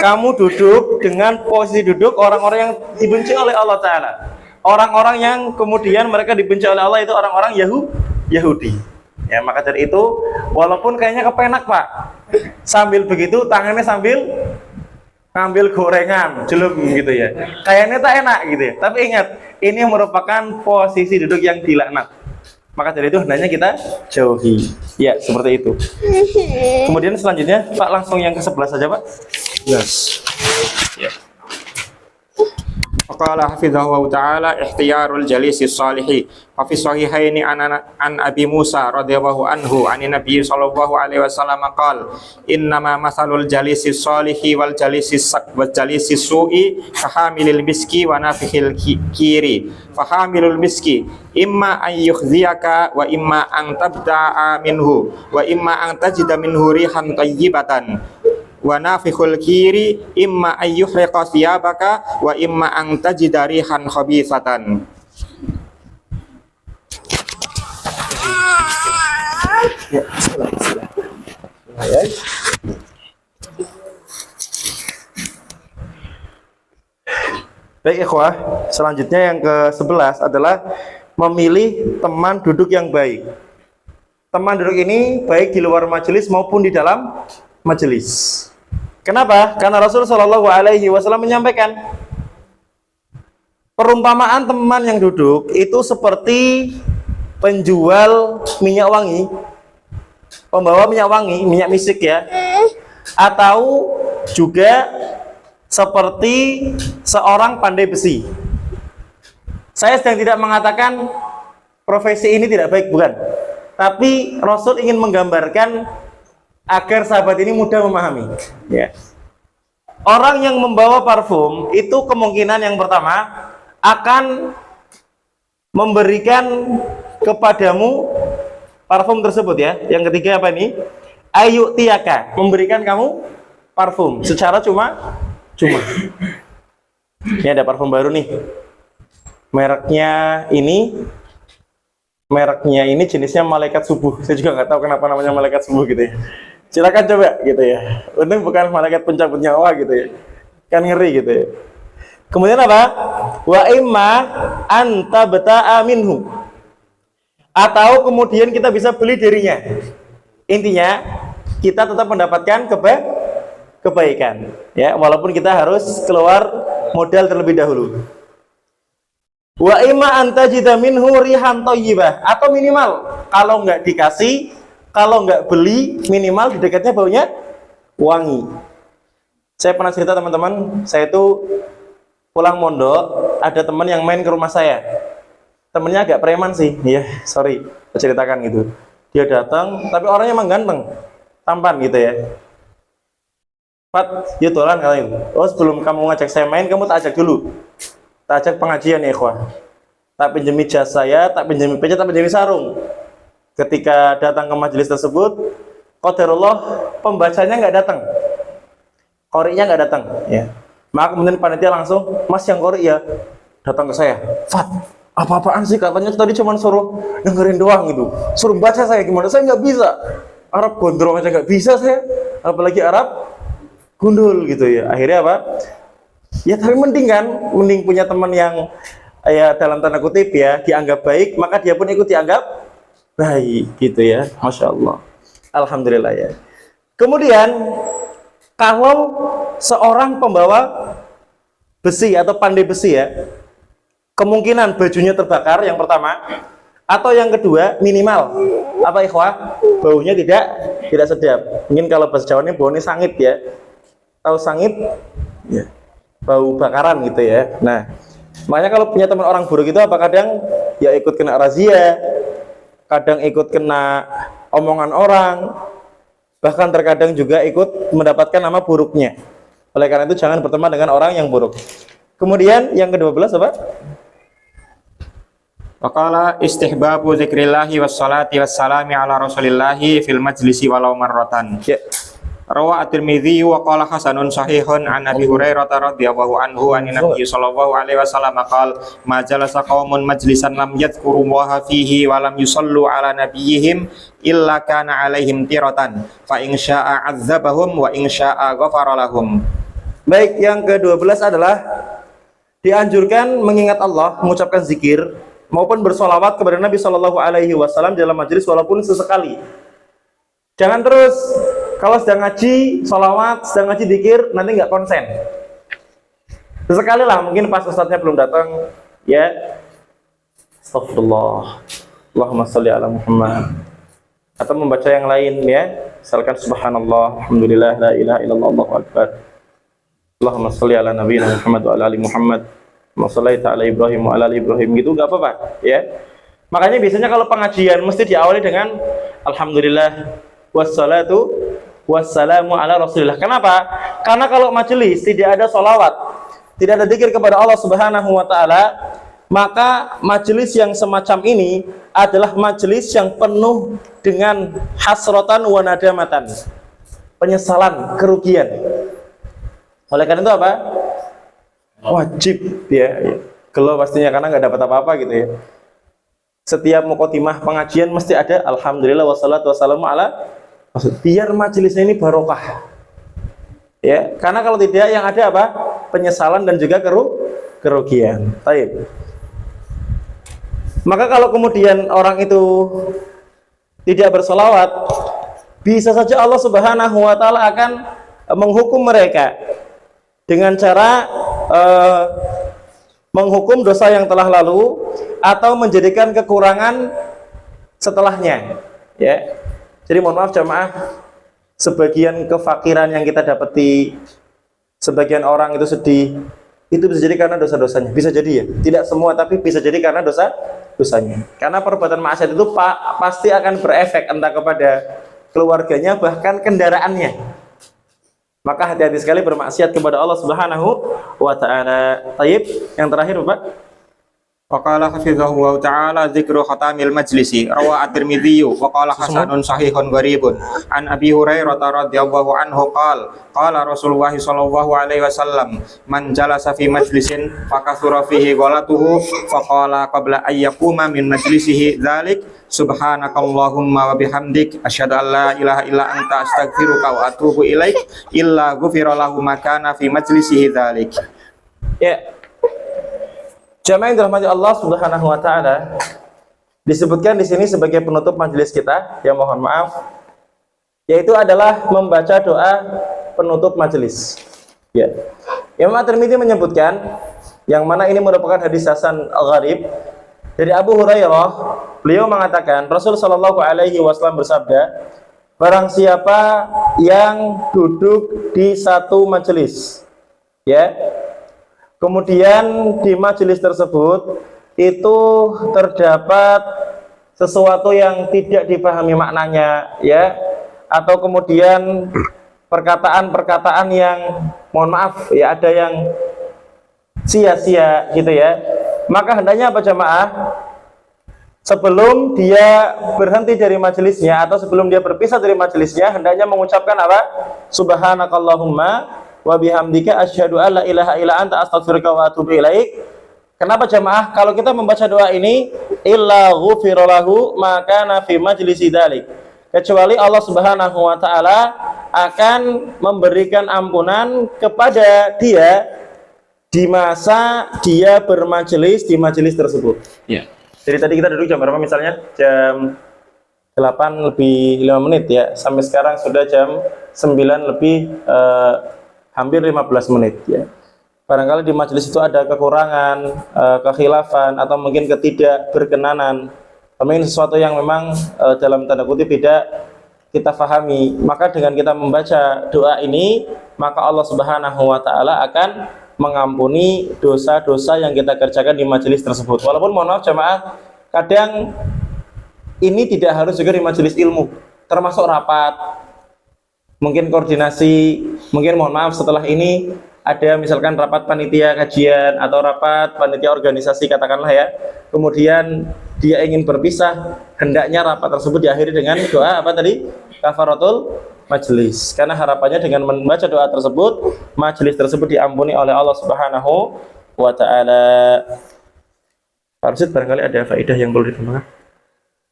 kamu duduk dengan posisi duduk orang-orang yang dibenci oleh Allah Ta'ala? Orang-orang yang kemudian mereka dibenci oleh Allah itu orang-orang Yahudi ya. Maka dari itu walaupun kayaknya kepenak Pak, sambil begitu tangannya sambil ngambil gorengan jelum gitu ya, kayaknya tak enak gitu ya. Tapi ingat, ini merupakan posisi duduk yang dilaknat. Maka dari itu hendaknya kita jauhi. Ya, seperti itu. Kemudian selanjutnya, Pak, langsung yang ke-11 saja, Pak. Yes. Ya. Qala hafidhahu ta'ala ihtiyarul jalisi salihi fa fi sahihaini an Abi Musa radhiyallahu anhu an Nabi sallallahu alaihi wasallam qala innama masalul jalisi salihi wal jalisi su'i kahamilil miski wa nafihil kiri fahamilul miski imma an yukhziyaka wa imma an tabda'a minhu wa imma an tajida minhu rihan tayyibatan wa nafikhul kiri imma ayyuhriqa thiyabaka wa imma an tajida rihan khabithatan. Ya, bismillah. Baik ikhwah, selanjutnya yang ke-11 adalah memilih teman duduk yang baik. Teman duduk ini baik di luar majelis maupun di dalam majelis. Kenapa? Karena Rasul Shallallahu Alaihi Wasallam menyampaikan perumpamaan teman yang duduk itu seperti penjual minyak wangi, pembawa minyak wangi, minyak misik ya, atau juga seperti seorang pandai besi. Saya sedang tidak mengatakan profesi ini tidak baik, bukan. Tapi Rasul ingin menggambarkan agar sahabat ini mudah memahami ya. Orang yang membawa parfum itu kemungkinan yang pertama akan memberikan kepadamu parfum tersebut ya. Yang ketiga apa ini? Ayu tiaka, memberikan kamu parfum secara cuma. Ini ada parfum baru nih, mereknya ini jenisnya malaikat subuh. Saya juga nggak tahu kenapa namanya malaikat subuh gitu ya. Silakan coba gitu ya. Untung bukan malaikat pencabut nyawa gitu ya. Kan ngeri gitu ya. Kemudian apa? Wa imma anta bata'a minhu. Atau kemudian kita bisa beli dirinya. Intinya kita tetap mendapatkan kebaikan ya, walaupun kita harus keluar modal terlebih dahulu. Wa imma anta jida minhu rihan thayyibah, atau minimal kalau nggak dikasih, kalau nggak beli, minimal di dekatnya baunya wangi. Saya pernah cerita teman-teman, saya itu pulang mondok, ada teman yang main ke rumah saya. Temennya agak preman sih, ya sorry, saya ceritakan gitu. Dia datang, tapi orangnya emang ganteng, tampan gitu ya. Pat, dia tolan kali itu. Oh, sebelum kamu ngajak saya main, kamu tak ajak dulu. Tak ajak pengajian ya, ikhwah. Tak pinjami jas saya, tak pinjami peci, tak pinjami sarung. Ketika datang ke majelis tersebut, qadarullah pembacanya nggak datang. Qori'nya nggak datang, ya. Maka kemudian panitia langsung, Mas yang qori ya, datang ke saya. Fat, apa-apaan sih, katanya tadi cuma suruh dengerin doang gitu. Suruh baca saya gimana? Saya nggak bisa. Arab gondrong aja nggak bisa saya, apalagi Arab gundul gitu ya. Akhirnya apa? Ya tapi mending kan, mending punya teman yang ya dalam tanda kutip ya dianggap baik, maka dia pun ikut dianggap baik gitu ya. Masya Allah, alhamdulillah ya. Kemudian kalau seorang pembawa besi atau pandai besi ya, kemungkinan bajunya terbakar yang pertama, atau yang kedua minimal apa ikhwah, baunya tidak sedap. Mungkin kalau bahasa Jawanya baunya sangit ya, tahu sangit ya, bau bakaran gitu ya. Nah makanya kalau punya teman orang buruk itu apa, kadang ya ikut kena razia, kadang ikut kena omongan orang, bahkan terkadang juga ikut mendapatkan nama buruknya. Oleh karena itu jangan berteman dengan orang yang buruk. Kemudian yang ke-12 apa? Waqala istihbabu dzikrillahi wassalati wassalami ala rasulillahi fil majlisi walau marratan. Ya. Rawa at-Tirmidzi wa qala hasanun sahihun an Abi Hurairah radhiyallahu anhu an Nabi sallallahu alaihi wasallam qala ma jalasa qaumun majlisan lam yadhkurullaha fihi wa lam yusallu ala nabiyyihim illa kana alaihim tiratan fa in syaa'a 'adzabahum wa in syaa'a ghafara lahum. Baik, yang ke-12 adalah dianjurkan mengingat Allah, mengucapkan zikir maupun bersolawat kepada Nabi Shallallahu Alaihi Wasallam dalam majelis walaupun sesekali. Jangan terus kalau sedang ngaji solawat, sedang ngaji zikir nanti nggak konsen. Sesekali lah, mungkin pas ustadznya belum datang, ya. Astagfirullah, Allahumma sholli ala Muhammad. Atau membaca yang lain ya, misalkan Subhanallah, Alhamdulillah, la ilaha illallah, Allahu akbar. Allahumma sholli ala nabiyina Muhammad wa ala ali Muhammad. Masallaita ala Ibrahim wa ala ali Ibrahim, gitu nggak apa-apa ya. Makanya biasanya kalau pengajian mesti diawali dengan alhamdulillah wassalatu wassalamu ala Rasulillah. Kenapa? Karena kalau majelis tidak ada sholawat, tidak ada dzikir kepada Allah Subhanahu wa taala, maka majelis yang semacam ini adalah majelis yang penuh dengan hasratan wa nadamatan, penyesalan, kerugian. Oleh karena itu apa? Wajib ya, kalau pastinya, karena nggak dapat apa-apa gitu ya. Setiap muqaddimah pengajian mesti ada alhamdulillah wassalatu wassalamu ala, biar majelisnya ini barokah ya. Karena kalau tidak yang ada apa? Penyesalan dan juga kerugian. Baik. Maka kalau kemudian orang itu tidak bersolawat, bisa saja Allah Subhanahu wa taala akan menghukum mereka dengan cara menghukum dosa yang telah lalu atau menjadikan kekurangan setelahnya ya. Jadi mohon maaf jamaah, sebagian kefakiran yang kita dapati, sebagian orang itu sedih, itu bisa jadi karena dosa-dosanya. Bisa jadi ya, tidak semua, tapi bisa jadi karena dosanya. Karena perbuatan maksiat itu pasti akan berefek entah kepada keluarganya, bahkan kendaraannya. Maka hati-hati sekali bermaksiat kepada Allah Subhanahu wa taala. Taib, yang terakhir Bapak. Waqala hafizahu wa ta'ala dzikru khatamil majlisi rawa at-Tirmidzi wa qala hasanun sahihun gharibun an Abi Hurairah radhiyallahu anhu qala Rasulullah sallallahu alaihi wasallam man jalasa fi majlisin fakathura fihi ghalatuhu faqala qabla ay yaquma min majlisihi dzalik subhanakallahumma wa bihamdik asyhadu an la ilaha illa anta astaghfiruka wa atubu ilaik illa ghufira lahu ma kana fi majlisihi dzalik. Ya. Jamaah yang dirahmati Allah Subhanahu wa taala, disebutkan di sini sebagai penutup majelis kita, ya mohon maaf, yaitu adalah membaca doa penutup majelis. Ya. Imam At-Tirmidzi menyebutkan, yang mana ini merupakan hadis hasan gharib dari Abu Hurairah, beliau mengatakan Rasul sallallahu alaihi wasallam bersabda, barang siapa yang duduk di satu majelis, ya, kemudian di majelis tersebut itu terdapat sesuatu yang tidak dipahami maknanya, ya, atau kemudian perkataan-perkataan yang, mohon maaf ya, ada yang sia-sia gitu ya, maka hendaknya apa jamaah? Sebelum dia berhenti dari majelisnya atau sebelum dia berpisah dari majelisnya, hendaknya mengucapkan apa? Subhanakallahumma wa bihamdika asyhadu an la ilaha illa anta astaghfiruka wa atubu ilaik. Kenapa jamaah? Kalau kita membaca doa ini, illa ghufira lahu ma kana fi majlisi dzalik. Kecuali Allah Subhanahu wa taala akan memberikan ampunan kepada dia di masa dia bermajelis di majelis tersebut. Ya. Jadi tadi kita duduk jam berapa misalnya? Jam 8 lebih 5 menit ya. Sampai sekarang sudah jam 9 lebih hampir 15 menit ya. Barangkali di majelis itu ada kekurangan, kekhilafan atau mungkin ketidakberkenanan. Mungkin sesuatu yang memang dalam tanda kutip tidak kita fahami. Maka dengan kita membaca doa ini, maka Allah Subhanahu wa taala akan mengampuni dosa-dosa yang kita kerjakan di majelis tersebut. Walaupun mohon maaf jemaah, kadang ini tidak harus juga di majelis ilmu, termasuk rapat, mungkin koordinasi, mungkin mohon maaf setelah ini ada misalkan rapat panitia kajian atau rapat panitia organisasi katakanlah ya, kemudian dia ingin berpisah, hendaknya rapat tersebut diakhiri dengan doa apa tadi? Kafaratul majelis. Karena harapannya dengan membaca doa tersebut, majelis tersebut diampuni oleh Allah Subhanahu wa taala. Pak Rusid, barangkali ada faedah yang perlu ditambahkan?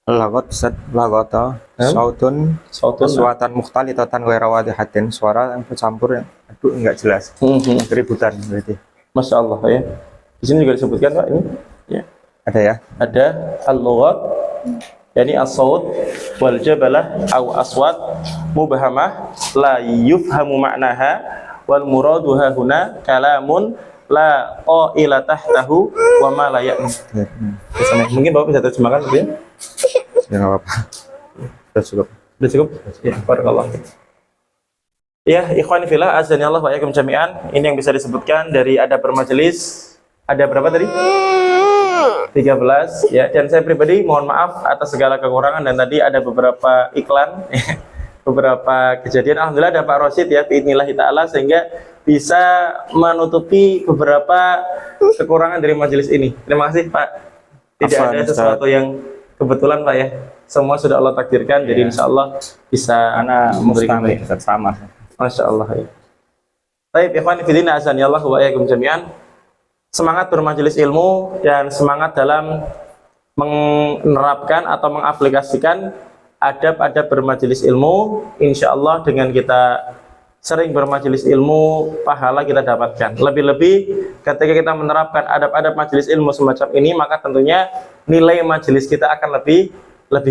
Lagot lagota sautun suatan mukhtalifatan ghaira wadihatin, suara yang bercampur yang aduh enggak jelas. Keributan berarti. Masya Allah ya. Di sini juga disebutkan Pak ini. Ya. Ada ya? Ada al-lughat, yakni as-saut wal jabalah au aswat mubhamah la yufhamu ma'naha wal muradu huna kalamun la qaila tahtahu wa ma la ya'ni. Mungkin Bapak bisa terjemahkan gitu ya? Ya enggak apa-apa. Sudah cukup. Sudah cukup? Ya, barakallah. Ya, ikhwan fillah azan Allah wa iyyakum jami'an. Ini yang bisa disebutkan dari adab bermajelis. Ada berapa tadi? 13 ya, dan saya pribadi mohon maaf atas segala kekurangan, dan tadi ada beberapa iklan beberapa kejadian. Alhamdulillah ada Pak Rosid ya, biidznillah ta'ala, sehingga bisa menutupi beberapa kekurangan dari majelis ini. Terima kasih Pak. Tidak ada sesuatu yang kebetulan Pak ya, semua sudah Allah takdirkan, jadi insya Allah bisa memberikan sama. Masya Allah ya. Baik, ikhwan fillah azan Allah wa iyyakum jami'an. Semangat bermajelis ilmu dan semangat dalam menerapkan atau mengaplikasikan adab-adab bermajelis ilmu. Insya Allah dengan kita sering bermajelis ilmu, pahala kita dapatkan. Lebih-lebih ketika kita menerapkan adab-adab majelis ilmu semacam ini, maka tentunya nilai majelis kita akan lebih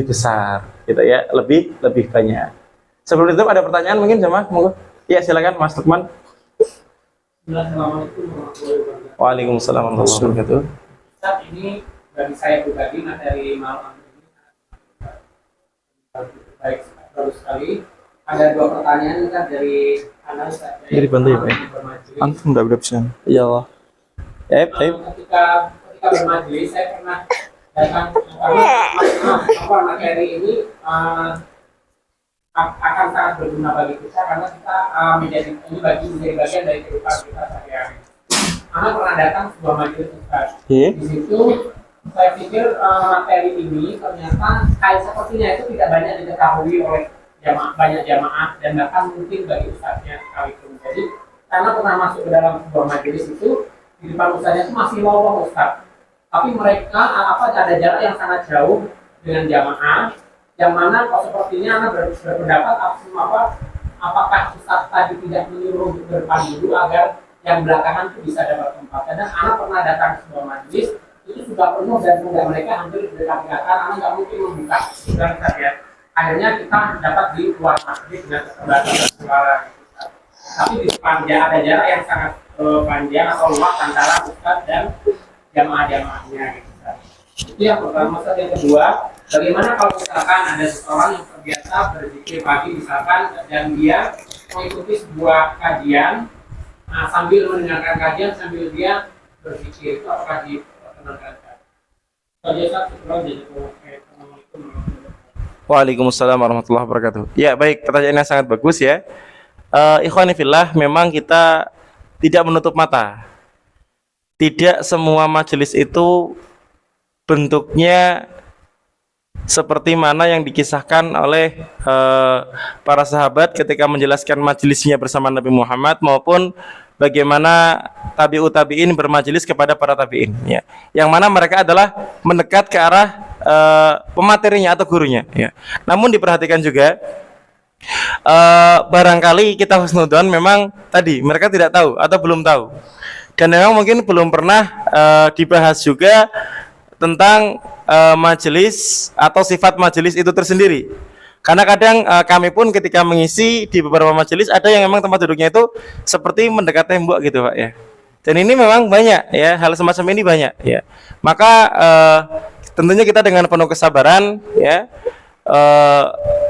besar, gitu ya, lebih banyak. Sebelum itu ada pertanyaan mungkin jemaah, monggo. Ya silakan Mas Lukman. Assalamualaikum warahmatullahi wabarakatuh. Waalaikumsalam warahmatullahi wabarakatuh. Saat ini bagi saya pribadi materi malam ini baik sekali. Ada dua pertanyaan kan dari analis Jadi bantu ya Pak. Antum enggak bisa. Ya Allah. Ketika bermajelis saya pernah datang karena materi ini akan sangat berguna bagi kita karena kita menjadi bagian dari kehidupan kita sehari-hari. Anak pernah datang sebuah majelis Ustaz. Di situ saya pikir materi ini ternyata hal sepertinya itu tidak banyak diketahui oleh banyak jamaah dan bahkan mungkin bagi ustaznya sekalipun. Jadi karena pernah masuk ke dalam sebuah majelis itu di depan ustaznya itu masih lowong Ustaz. Tapi mereka ada jarak yang sangat jauh dengan jamaah. Yang mana kok sepertinya anak berpendapat apakah Ustaz tadi tidak menyuruh untuk berdepan dulu agar yang belakangan itu bisa dapat tempat. Kadang anak pernah datang ke sebuah majelis itu sudah penuh dan pundak mereka hampir berdekatan, anak nggak mungkin membuka dan ya. Akhirnya kita dapat di luar masjid dengan keterbatasan suara. Tapi di sepanjang ada jarak yang sangat panjang atau luas antara Ustaz dan jamaah-jamaahnya gitu. Itu yang pertama. Yang kedua, bagaimana kalau misalkan ada seseorang yang terbiasa berzikir pagi misalkan dan dia mengikuti sebuah kajian, sambil mendengarkan kajian sambil dia berzikir, itu apakah diperkenankan? Waalaikumsalam warahmatullahi wabarakatuh. Ya, baik, pertanyaannya sangat bagus ya. Ikhwani fillah, memang kita tidak menutup mata. Tidak semua majelis itu bentuknya seperti mana yang dikisahkan oleh para sahabat ketika menjelaskan majelisnya bersama Nabi Muhammad, maupun bagaimana tabi'ut tabi'in bermajelis kepada para tabi'in ya. Yang mana mereka adalah mendekat ke arah pematerinya atau gurunya ya. Namun diperhatikan juga barangkali kita husnudzon memang tadi mereka tidak tahu atau belum tahu, dan memang mungkin belum pernah dibahas juga tentang majelis atau sifat majelis itu tersendiri. Karena kadang kami pun ketika mengisi di beberapa majelis ada yang memang tempat duduknya itu seperti mendekat tembok gitu Pak ya. Dan ini memang banyak ya, hal semacam ini banyak ya. Maka tentunya kita dengan penuh kesabaran ya,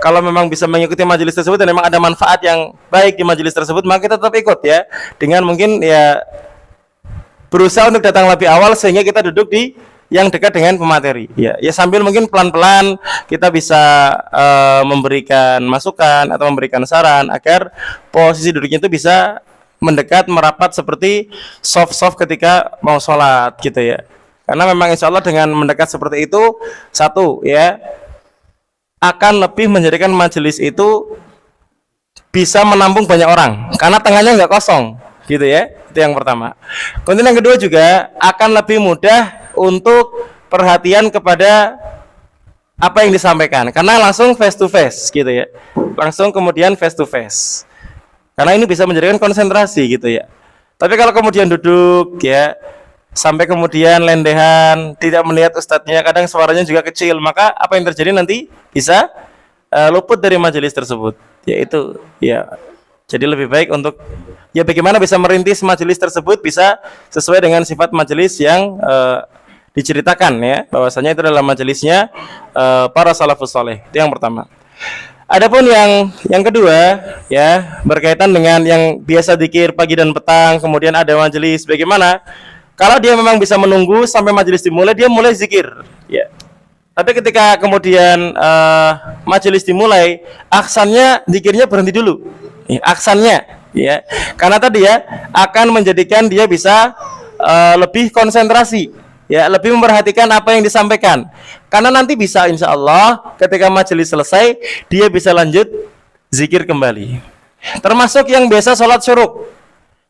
kalau memang bisa mengikuti majelis tersebut dan memang ada manfaat yang baik di majelis tersebut, maka kita tetap ikut ya, dengan mungkin ya berusaha untuk datang lebih awal sehingga kita duduk di yang dekat dengan pemateri ya. Ya sambil mungkin pelan-pelan kita bisa memberikan masukan atau memberikan saran agar posisi duduknya itu bisa mendekat merapat seperti soft ketika mau sholat gitu ya. Karena memang insya Allah dengan mendekat seperti itu, satu ya, akan lebih menjadikan majelis itu bisa menampung banyak orang karena tengahnya nggak kosong gitu ya. Itu yang pertama. Kemudian yang kedua juga akan lebih mudah untuk perhatian kepada apa yang disampaikan karena langsung face to face gitu ya. Langsung kemudian face to face. Karena ini bisa menjadikan konsentrasi gitu ya. Tapi kalau kemudian duduk ya sampai kemudian lendehan, tidak melihat ustadznya, kadang suaranya juga kecil, maka apa yang terjadi nanti bisa luput dari majelis tersebut. Yaitu ya, jadi lebih baik untuk ya bagaimana bisa merintis majelis tersebut bisa sesuai dengan sifat majelis yang diceritakan ya, bahwasanya itu adalah majelisnya para salafus saleh. Itu yang pertama. Adapun yang kedua ya, berkaitan dengan yang biasa zikir pagi dan petang, kemudian ada majelis, bagaimana kalau dia memang bisa menunggu sampai majelis dimulai, dia mulai zikir ya. Tapi ketika kemudian majelis dimulai, aksannya zikirnya berhenti dulu ya, aksannya ya, karena tadi ya akan menjadikan dia bisa lebih konsentrasi ya, lebih memperhatikan apa yang disampaikan. Karena nanti bisa insya Allah ketika majelis selesai dia bisa lanjut zikir kembali. Termasuk yang biasa sholat syuruk.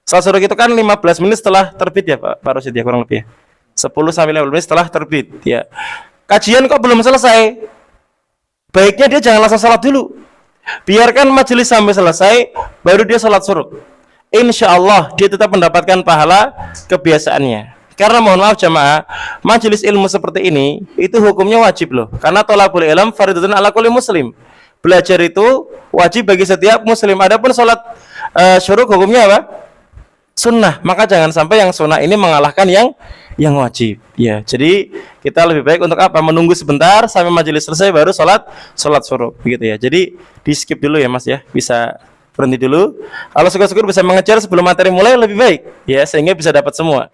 Sholat syuruk itu kan 15 menit setelah terbit ya Pak Rosid ya, kurang lebih ya. 10 sampai 15 menit setelah terbit ya. Kajian kok belum selesai, baiknya dia jangan langsung sholat dulu. Biarkan majelis sampai selesai baru dia sholat syuruk. Insya Allah dia tetap mendapatkan pahala kebiasaannya. Karena mohon maaf jamaah, majelis ilmu seperti ini itu hukumnya wajib loh. Karena thalabul ilm fardhatun ala kulli muslim. Belajar itu wajib bagi setiap muslim. Adapun sholat syuruk hukumnya apa? Sunnah. Maka jangan sampai yang sunnah ini mengalahkan yang wajib. Ya, jadi kita lebih baik untuk apa? Menunggu sebentar sampai majelis selesai baru sholat syuruk, begitu ya. Jadi di skip dulu ya Mas ya, bisa berhenti dulu. Kalau syukur-syukur bisa mengejar sebelum materi mulai lebih baik ya, sehingga bisa dapat semua.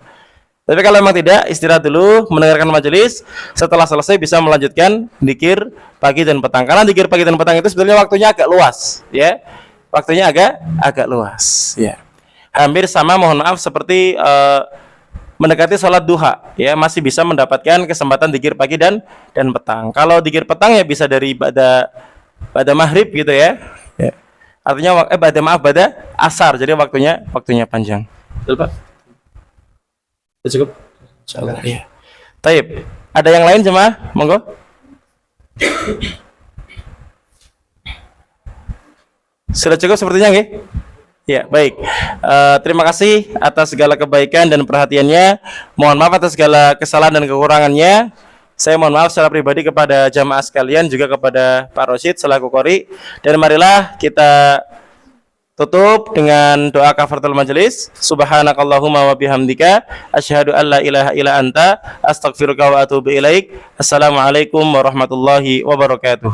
Tapi kalau memang tidak, istirahat dulu, mendengarkan majelis, setelah selesai bisa melanjutkan zikir pagi dan petang. Karena zikir pagi dan petang itu sebenarnya waktunya agak luas, ya. Waktunya agak luas, ya. Hampir sama, mohon maaf, seperti mendekati sholat duha, ya, masih bisa mendapatkan kesempatan zikir pagi dan petang. Kalau zikir petang ya bisa dari pada maghrib gitu ya. Ya. Artinya pada asar, jadi waktunya panjang. Betul Pak? Cukup? Insyaallah ya. Taib. Ada yang lain jemaah? Monggo. Sudah cukup sepertinya nggih? Ya, baik. Terima kasih atas segala kebaikan dan perhatiannya. Mohon maaf atas segala kesalahan dan kekurangannya. Saya mohon maaf secara pribadi kepada jamaah sekalian, juga kepada Pak Rosid selaku qori. Dan marilah kita tutup dengan doa kafaratul majelis. Subhanakallahumma wa bihamdika asyhadu an la ilaha illa anta astaghfiruka wa atubu ilaik. Assalamualaikum warahmatullahi wabarakatuh.